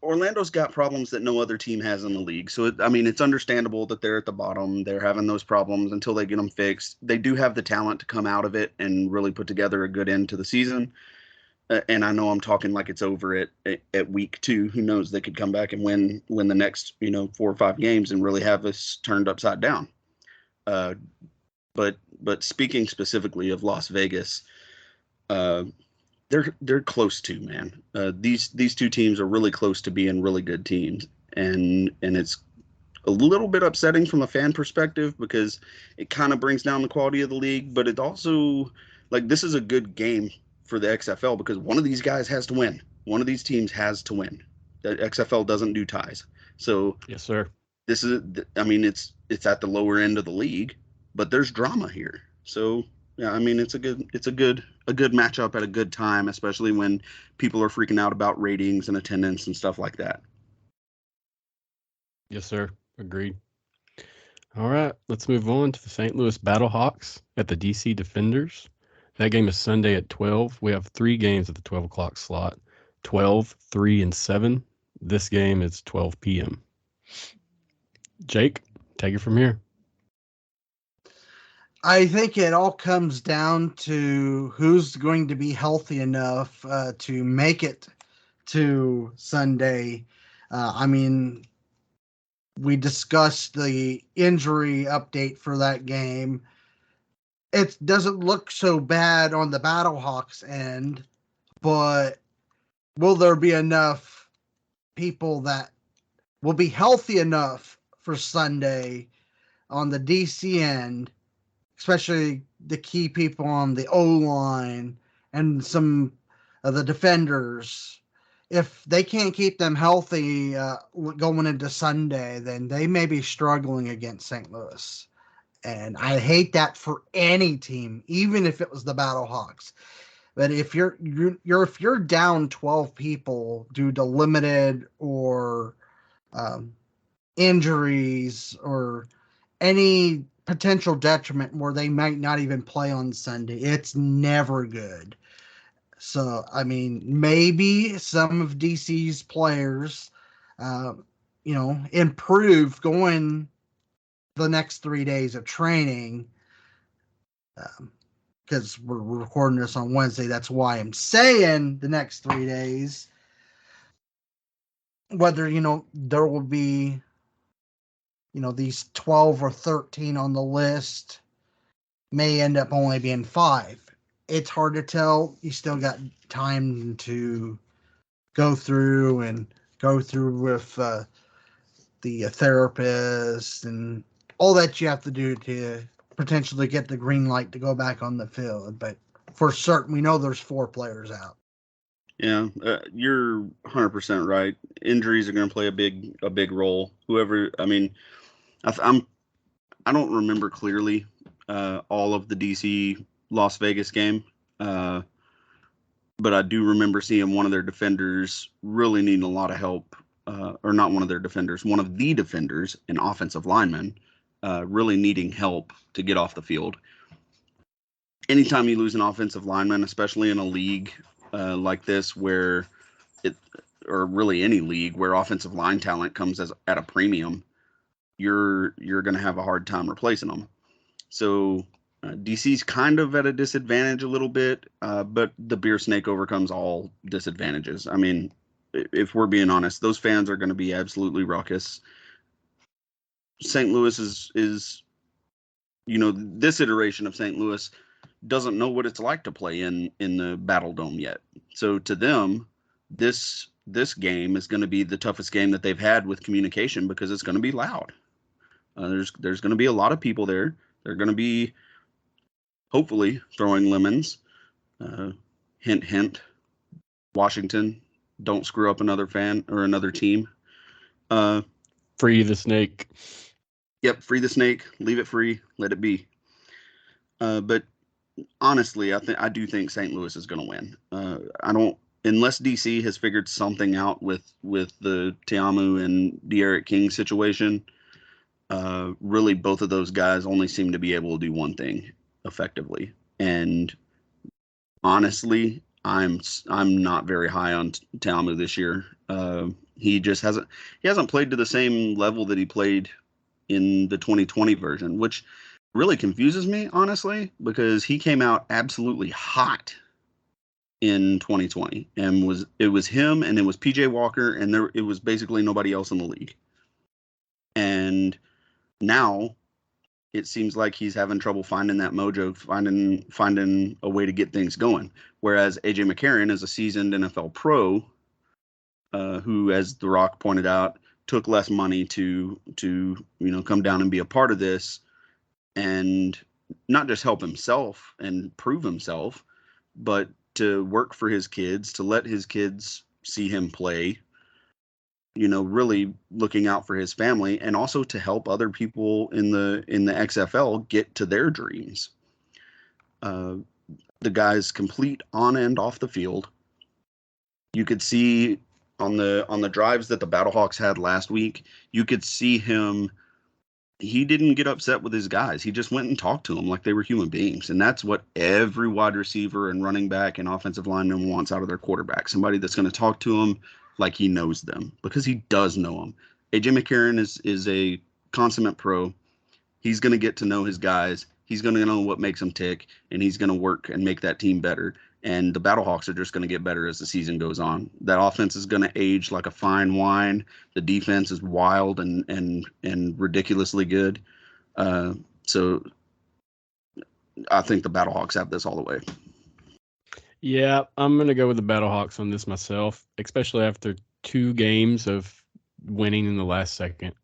Orlando's got problems that no other team has in the league. So, it's understandable that they're at the bottom. They're having those problems until they get them fixed. They do have the talent to come out of it and really put together a good end to the season. And I know I'm talking like it's over at week 2. Who knows? They could come back and win the next 4 or 5 games and really have us turned upside down. But speaking specifically of Las Vegas, they're close to, man. These two teams are really close to being really good teams, and it's a little bit upsetting from a fan perspective because it kind of brings down the quality of the league. But it also, like, this is a good game for the XFL because one of these guys has to win. One of these teams has to win. The XFL doesn't do ties, so yes, sir. This is, it's at the lower end of the league, but there's drama here. So yeah, it's a good matchup at a good time, especially when people are freaking out about ratings and attendance and stuff like that. Yes, sir. Agreed. All right, let's move on to the St. Louis Battlehawks at the DC Defenders. That game is Sunday at 12. We have 3 games at the 12 o'clock slot, 12, 3, and 7. This game is 12 p.m. Jake, take it from here. I think it all comes down to who's going to be healthy enough to make it to Sunday. We discussed the injury update for that game. It doesn't look so bad on the Battlehawks end, but will there be enough people that will be healthy enough for Sunday on the DC end, especially the key people on the O-line and some of the defenders? If they can't keep them healthy going into Sunday, then they may be struggling against St. Louis. And I hate that for any team, even if it was the Battlehawks. But if you're down 12 people due to limited or injuries or any potential detriment where they might not even play on Sunday, it's never good. So, maybe some of DC's players, improve going the next 3 days of training, because we're recording this on Wednesday. That's why I'm saying the next 3 days. Whether, there will be, these 12 or 13 on the list may end up only being 5. It's hard to tell. You still got time to go through and go through with the therapist and all that you have to do to potentially get the green light to go back on the field. But for certain, we know there's 4 players out. Yeah, you're 100% right. Injuries are going to play a big role. Whoever, I mean, I don't remember clearly all of the DC Las Vegas game, but I do remember seeing one of their defenders really needing a lot of help, or not one of their defenders, one of the defenders, an offensive lineman, really needing help to get off the field. Anytime you lose an offensive lineman, especially in a league like this, where or really any league where offensive line talent comes at a premium, you're going to have a hard time replacing them. So DC's kind of at a disadvantage a little bit, but the beer snake overcomes all disadvantages. I mean, if we're being honest, those fans are going to be absolutely raucous. St. Louis is, this iteration of St. Louis doesn't know what it's like to play in the Battle Dome yet. So to them, this game is going to be the toughest game that they've had with communication, because it's going to be loud. There's going to be a lot of people there. They're going to be hopefully throwing lemons. Hint, hint. Washington, don't screw up another fan or another team. Free the snake. Yep, free the snake. Leave it free. Let it be. But honestly, I do think St. Louis is going to win. Unless DC has figured something out with the Teamu and De'Aaron King situation. Really, both of those guys only seem to be able to do one thing effectively. And honestly, I'm not very high on Teamu this year. He just hasn't played to the same level that he played in the 2020 version, which really confuses me, honestly, because he came out absolutely hot in 2020, and it was him, and it was PJ Walker, and it was basically nobody else in the league. And now it seems like he's having trouble finding that mojo, finding a way to get things going. Whereas AJ McCarron is a seasoned NFL pro, who, as The Rock pointed out, took less money to come down and be a part of this, and not just help himself and prove himself, but to work for his kids, to let his kids see him play, really looking out for his family, and also to help other people in the XFL get to their dreams. The guy's complete on and off the field. You could see on the drives that the Battlehawks had last week, you could see him. He didn't get upset with his guys. He just went and talked to them like they were human beings. And that's what every wide receiver and running back and offensive lineman wants out of their quarterback. Somebody that's going to talk to them like he knows them, because he does know them. AJ McCarron is a consummate pro. He's going to get to know his guys. He's going to know what makes them tick, and he's going to work and make that team better. And the Battlehawks are just going to get better as the season goes on. That offense is going to age like a fine wine. The defense is wild and ridiculously good. So I think the Battlehawks have this all the way. Yeah, I'm going to go with the Battlehawks on this myself, especially after 2 games of winning in the last second.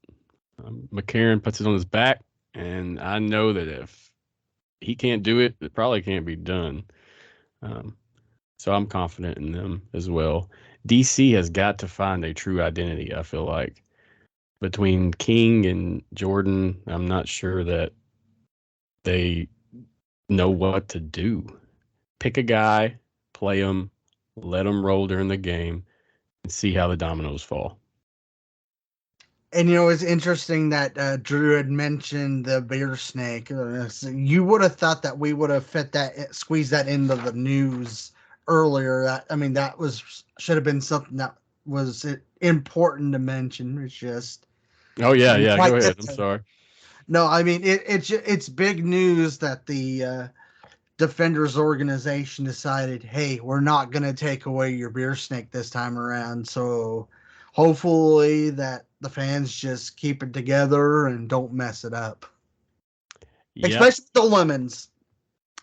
McCarron puts it on his back, and I know that if he can't do it, it probably can't be done. So I'm confident in them as well. DC has got to find a true identity, I feel like. Between King and Jordan, I'm not sure that they know what to do. Pick a guy, play him, let him roll during the game, and see how the dominoes fall. And it's interesting that Drew had mentioned the beer snake. You would have thought that we would have squeezed that into the news earlier. That should have been something that was important to mention. It's just. Oh yeah. Go ahead. I'm sorry. No, it's big news that the Defenders organization decided, hey, we're not going to take away your beer snake this time around. So hopefully that the fans just keep it together and don't mess it up. Yep. Especially the lemons.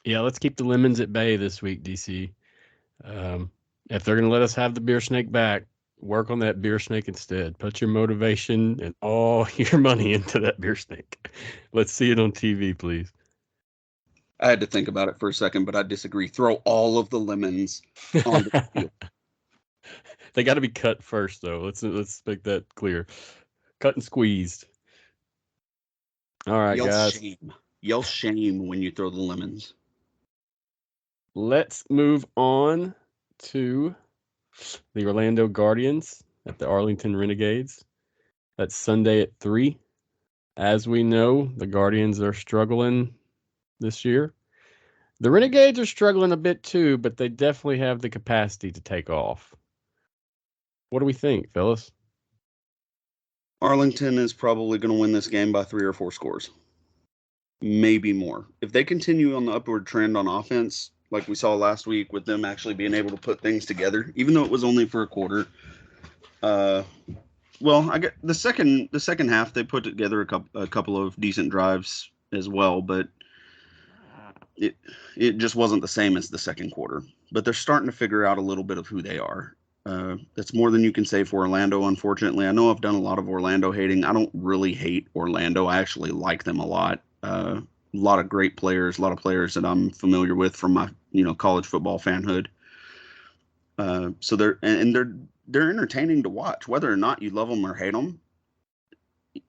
Yeah, let's keep the lemons at bay this week, DC. If they're going to let us have the beer snake back, Work on that beer snake instead. Put your motivation and all your money into that beer snake. Let's see it on TV, please. I had to think about it for a second, but I disagree. Throw all of the lemons on the field. They got to be cut first, though. Let's make that clear. Cut and squeezed. All right, Yell guys. shame. Yell shame when you throw the lemons. Let's move on to the Orlando Guardians at the Arlington Renegades. That's Sunday at 3. As we know, the Guardians are struggling this year. The Renegades are struggling a bit too, but they definitely have the capacity to take off. What do we think, fellas? Arlington is probably going to win this game by 3 or 4 scores. Maybe more. If they continue on the upward trend on offense, like we saw last week with them actually being able to put things together, even though it was only for a quarter. Well, I get the second half they put together a couple of decent drives as well, but it just wasn't the same as the second quarter. But they're starting to figure out a little bit of who they are. That's more than you can say for Orlando, unfortunately. I know I've done a lot of Orlando hating. I don't really hate Orlando. I actually like them a lot. A lot of great players, a lot of players that I'm familiar with from my college football fanhood. So they're entertaining to watch, whether or not you love them or hate them.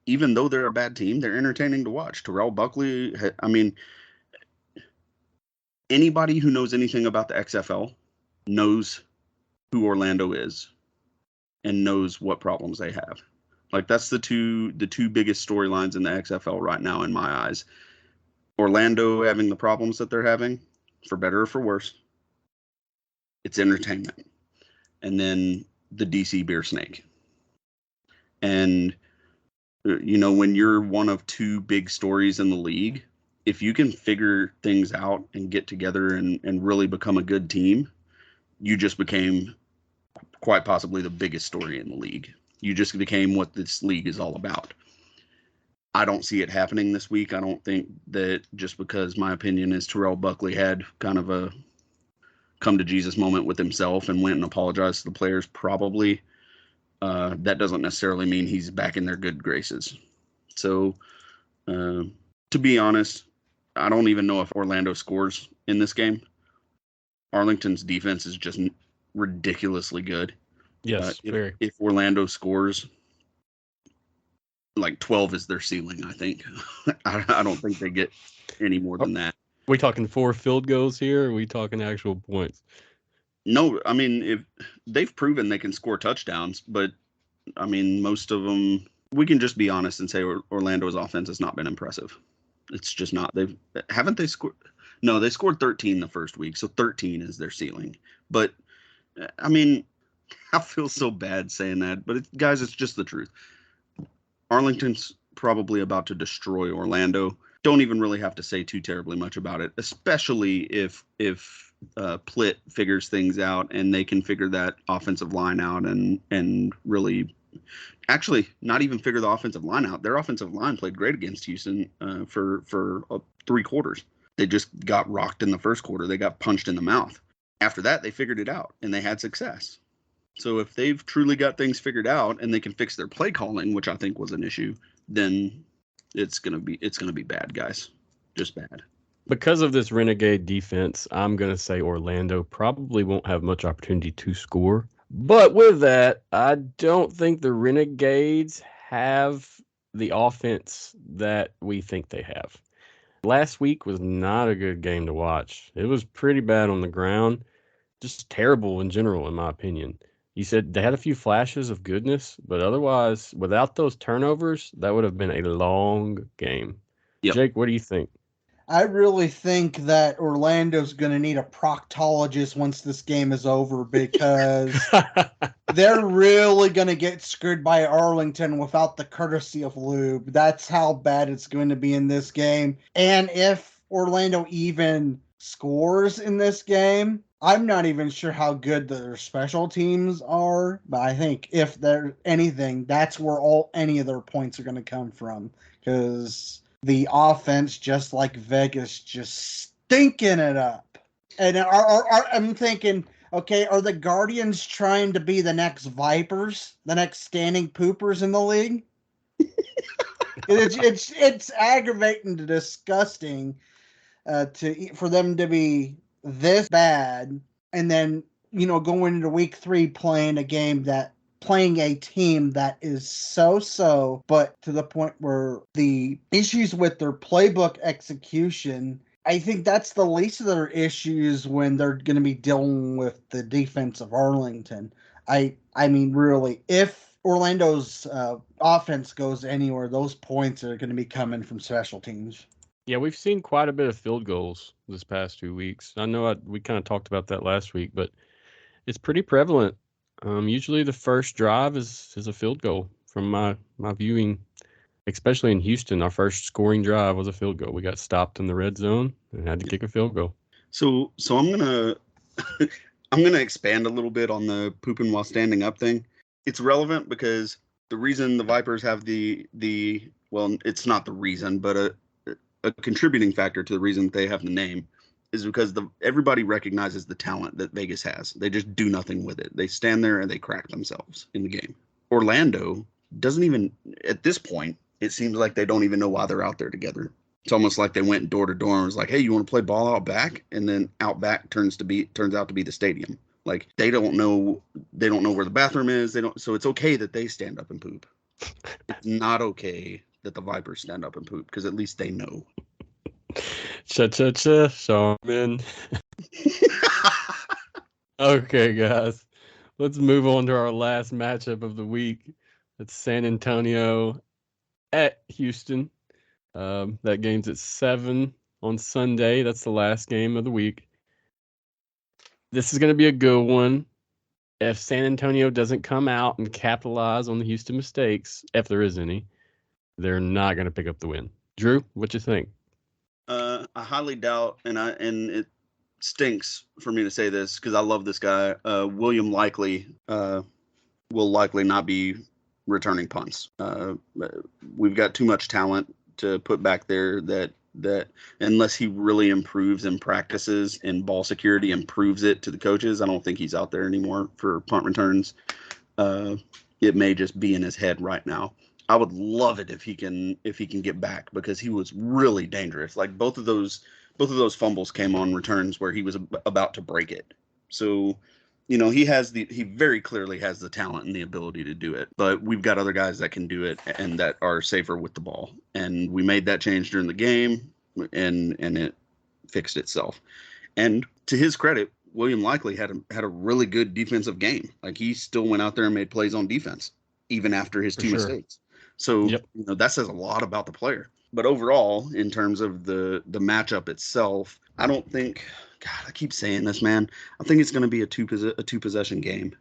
Even though they're a bad team, they're entertaining to watch. Terrell Buckley, I mean, anybody who knows anything about the XFL knows who Orlando is and knows what problems they have. Like, that's the two biggest storylines in the XFL right now in my eyes. Orlando having the problems that they're having, for better or for worse. It's entertainment. And then the DC beer snake. And when you're one of 2 big stories in the league, if you can figure things out and get together and really become a good team, you just became quite possibly the biggest story in the league. You just became what this league is all about. I don't see it happening this week. I don't think that just because my opinion is Terrell Buckley had kind of a come to Jesus moment with himself and went and apologized to the players, probably, that doesn't necessarily mean he's back in their good graces. So, to be honest, I don't even know if Orlando scores in this game. Arlington's defense is just ridiculously good. Yes, very. If Orlando scores, like 12 is their ceiling, I think. I don't think they get any more than that. We talking 4 field goals here, or are we talking actual points? No, I mean, if they've proven they can score touchdowns, but I mean, most of them, we can just be honest and say Orlando's offense has not been impressive. It's just not. Haven't they scored? No, they scored 13 the first week, so 13 is their ceiling. But I mean, I feel so bad saying that, but guys, it's just the truth. Arlington's probably about to destroy Orlando. Don't even really have to say too terribly much about it, especially if Plitt figures things out and they can figure that offensive line out and really, actually, not even figure the offensive line out. Their offensive line played great against Houston for 3 quarters. They just got rocked in the first quarter. They got punched in the mouth. After that, they figured it out and they had success. So if they've truly got things figured out and they can fix their play calling, which I think was an issue, then it's gonna be bad, guys. Just bad. Because of this Renegade defense, I'm gonna say Orlando probably won't have much opportunity to score. But with that, I don't think the Renegades have the offense that we think they have. Last week was not a good game to watch. It was pretty bad on the ground, just terrible in general, in my opinion. You said they had a few flashes of goodness, but otherwise, without those turnovers, that would have been a long game. Yep. Jake, what do you think? I really think that Orlando's going to need a proctologist once this game is over, because they're really going to get screwed by Arlington without the courtesy of lube. That's how bad it's going to be in this game. And if Orlando even scores in this game, I'm not even sure how good their special teams are, but I think if there's anything, that's where any of their points are going to come from, because the offense, just like Vegas, just stinking it up. And I'm thinking, Okay, are the Guardians trying to be the next Vipers, the next standing poopers in the league? It's aggravating to disgusting for them to be this bad, and then going into week 3 playing a team that is so, but to the point where the issues with their playbook execution, I think that's the least of their issues when they're going to be dealing with the defense of Arlington. I mean, really, if Orlando's offense goes anywhere, those points are going to be coming from special teams. Yeah, we've seen quite a bit of field goals this past 2 weeks. I know we kind of talked about that last week, but it's pretty prevalent. Usually the first drive is a field goal from my viewing, especially in Houston. Our first scoring drive was a field goal. We got stopped in the red zone and had to kick a field goal. So I'm gonna I'm gonna expand a little bit on the pooping while standing up thing. It's relevant because the reason the Vipers have well, it's not the reason, but a contributing factor to the reason that they have the name is because everybody recognizes the talent that Vegas has. They just do nothing with it. They stand there and they crack themselves in the game. Orlando doesn't even, at this point, it seems like they don't even know why they're out there together. It's almost like they went door to door and was like, hey, you want to play ball out back? And then out back turns out to be the stadium. Like they don't know where the bathroom is. So it's okay that they stand up and poop. It's not okay that the Vipers stand up and poop because at least they know. Shaman. Okay, guys, let's move on to our last matchup of the week. It's San Antonio at Houston. That game's at 7 on Sunday. That's the last game of the week. This is going to be a good one. If San Antonio doesn't come out and capitalize on the Houston mistakes, if there is any, they're not going to pick up the win. Drew, what you think? I highly doubt, and it stinks for me to say this because I love this guy. William Likely will likely not be returning punts. We've got too much talent to put back there that unless he really improves and practices in ball security and proves it to the coaches, I don't think he's out there anymore for punt returns. It may just be in his head right now. I would love it if he can get back because he was really dangerous. Like both of those fumbles came on returns where he was about to break it. So, he very clearly has the talent and the ability to do it. But we've got other guys that can do it and that are safer with the ball. And we made that change during the game, and it fixed itself. And to his credit, William Likely had a really good defensive game. Like he still went out there and made plays on defense, even after his two mistakes. So, that says a lot about the player. But overall, in terms of the matchup itself, I don't think, God, I keep saying this, man. I think it's going to be a two possession game.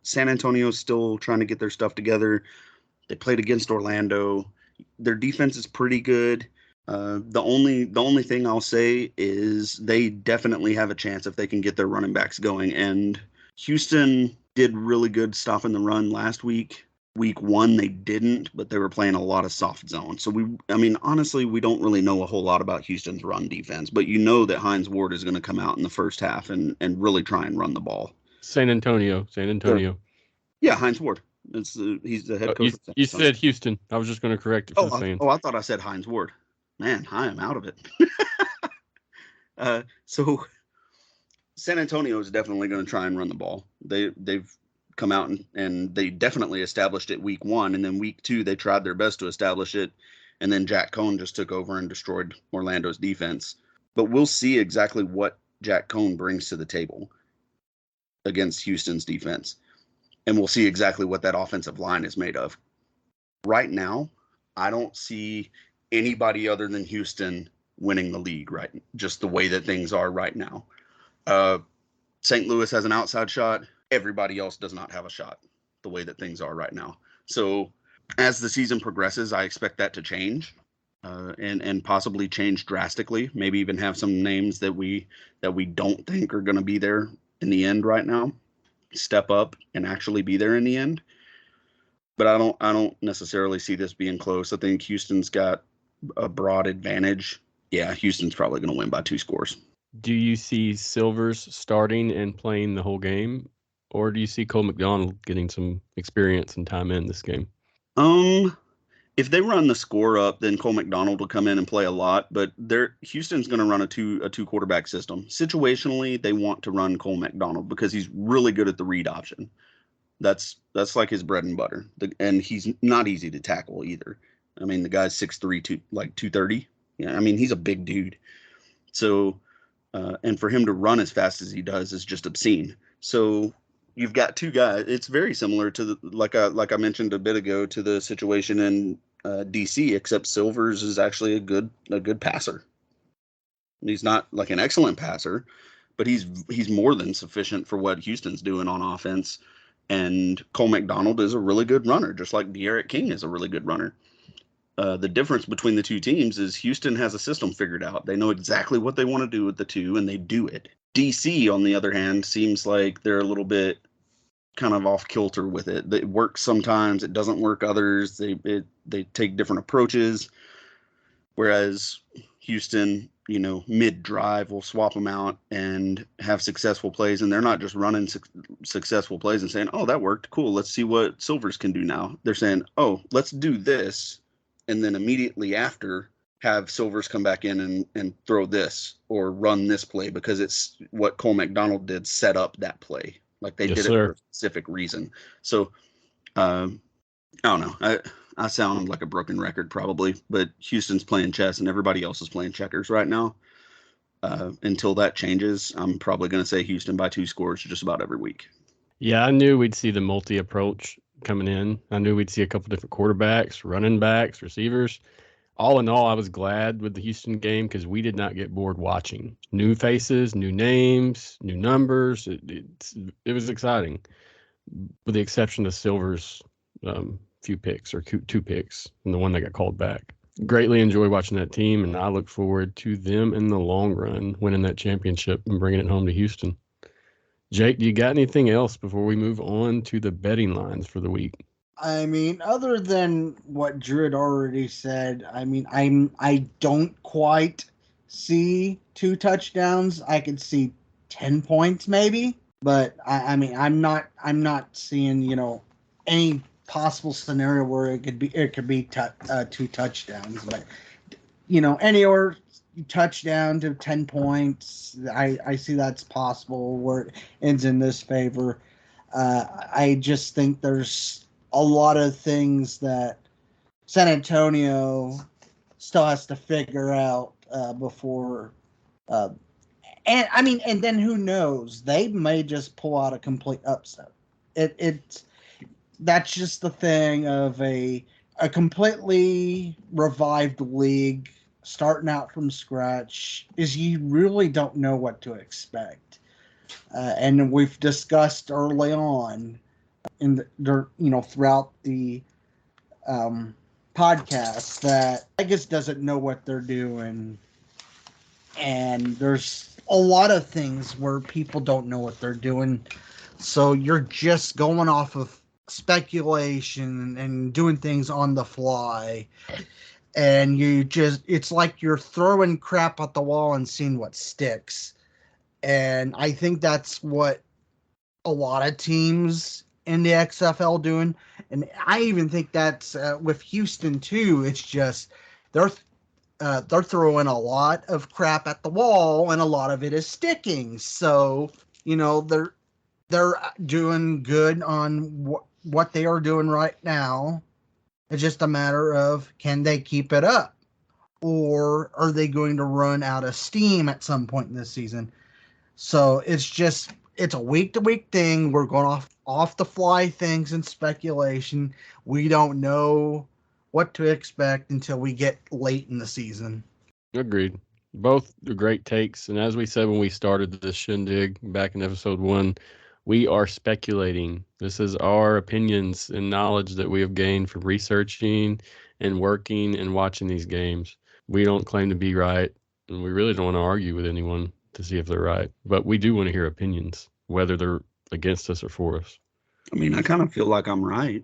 San Antonio's still trying to get their stuff together. They played against Orlando. Their defense is pretty good. The only thing I'll say is they definitely have a chance if they can get their running backs going. And Houston did really good stopping the run last week. Week 1, they didn't, but they were playing a lot of soft zone. So honestly, we don't really know a whole lot about Houston's run defense, but that Hines Ward is going to come out in the first half and really try and run the ball. San Antonio. Yeah, Hines Ward. He's the head coach. You said Houston. I was just going to correct it. I thought I said Hines Ward. Man, I am out of it. So San Antonio is definitely going to try and run the ball. They've come out and they definitely established it week 1, and then week 2 they tried their best to establish it, and then Jack Cohn just took over and destroyed Orlando's defense. But we'll see exactly what Jack Cohn brings to the table against Houston's defense, and we'll see exactly what that offensive line is made of. Right now, I don't see anybody other than Houston winning the league, right? Just the way that things are right now. St. Louis has an outside shot. Everybody else does not have a shot the way that things are right now. So as the season progresses, I expect that to change and possibly change drastically, maybe even have some names that we don't think are going to be there in the end right now step up and actually be there in the end. But I don't necessarily see this being close. I think Houston's got a broad advantage. Yeah, Houston's probably going to win by 2 scores. Do you see Silvers starting and playing the whole game, or do you see Cole McDonald getting some experience and time in this game? If they run the score up, then Cole McDonald will come in and play a lot. But Houston's going to run a two quarterback system. Situationally, they want to run Cole McDonald because he's really good at the read option. That's like his bread and butter. And he's not easy to tackle either. I mean, the guy's 6'3", like 230. Yeah, I mean, he's a big dude. So, and for him to run as fast as he does is just obscene. So you've got two guys. It's very similar to like I mentioned a bit ago, to the situation in DC, except Silvers is actually a good passer. He's not like an excellent passer, but he's more than sufficient for what Houston's doing on offense. And Cole McDonald is a really good runner, just like De'Aaron King is a really good runner. The difference between the two teams is Houston has a system figured out. They know exactly what they want to do with the two, and they do it. DC, on the other hand, seems like they're a little bit kind of off kilter with it. It works sometimes, it doesn't work others. They take different approaches. Whereas Houston, mid-drive will swap them out and have successful plays, and they're not just running successful plays and saying, "Oh, that worked, cool. Let's see what Silvers can do now." They're saying, "Oh, let's do this," and then immediately after have Silvers come back in and throw this or run this play because it's what Cole McDonald did, set up that play. Like they did it for a specific reason. So I don't know. I sound like a broken record probably, but Houston's playing chess and everybody else is playing checkers right now. Until that changes, I'm probably going to say Houston by 2 scores just about every week. Yeah, I knew we'd see the multi-approach coming in. I knew we'd see a couple different quarterbacks, running backs, receivers. All in all, I was glad with the Houston game because we did not get bored watching. New faces, new names, new numbers. It was exciting, with the exception of Silver's few picks or 2 picks and the one that got called back. Greatly enjoy watching that team, and I look forward to them in the long run winning that championship and bringing it home to Houston. Jake, do you got anything else before we move on to the betting lines for the week? I mean, other than what Drew had already said, I mean, I don't quite see 2 touchdowns. I could see 10 points maybe, but I mean, I'm not seeing any possible scenario where it could be 2 touchdowns. But anywhere touchdown to 10 points, I see that's possible where it ends in this favor. I just think there's a lot of things that San Antonio still has to figure out before. And then who knows? They may just pull out a complete upset. That's just the thing of a completely revived league starting out from scratch, is you really don't know what to expect. And we've discussed early on throughout the podcast that Vegas doesn't know what they're doing, and there's a lot of things where people don't know what they're doing, so you're just going off of speculation and doing things on the fly, and it's like you're throwing crap at the wall and seeing what sticks. And I think that's what a lot of teams in the XFL doing, and I even think that's with Houston too. It's just they're throwing a lot of crap at the wall, and a lot of it is sticking. So they're doing good on what they are doing right now. It's just a matter of, can they keep it up, or are they going to run out of steam at some point in this season? So it's a week-to-week thing. We're going off the fly things and speculation. We don't know what to expect until we get late in the season. Agreed. Both are great takes. And as we said when we started this shindig back in episode 1, we are speculating. This is our opinions and knowledge that we have gained from researching and working and watching these games. We don't claim to be right, and we really don't want to argue with anyone to see if they're right. But we do want to hear opinions, whether they're against us or for us. I mean, I kind of feel like I'm right.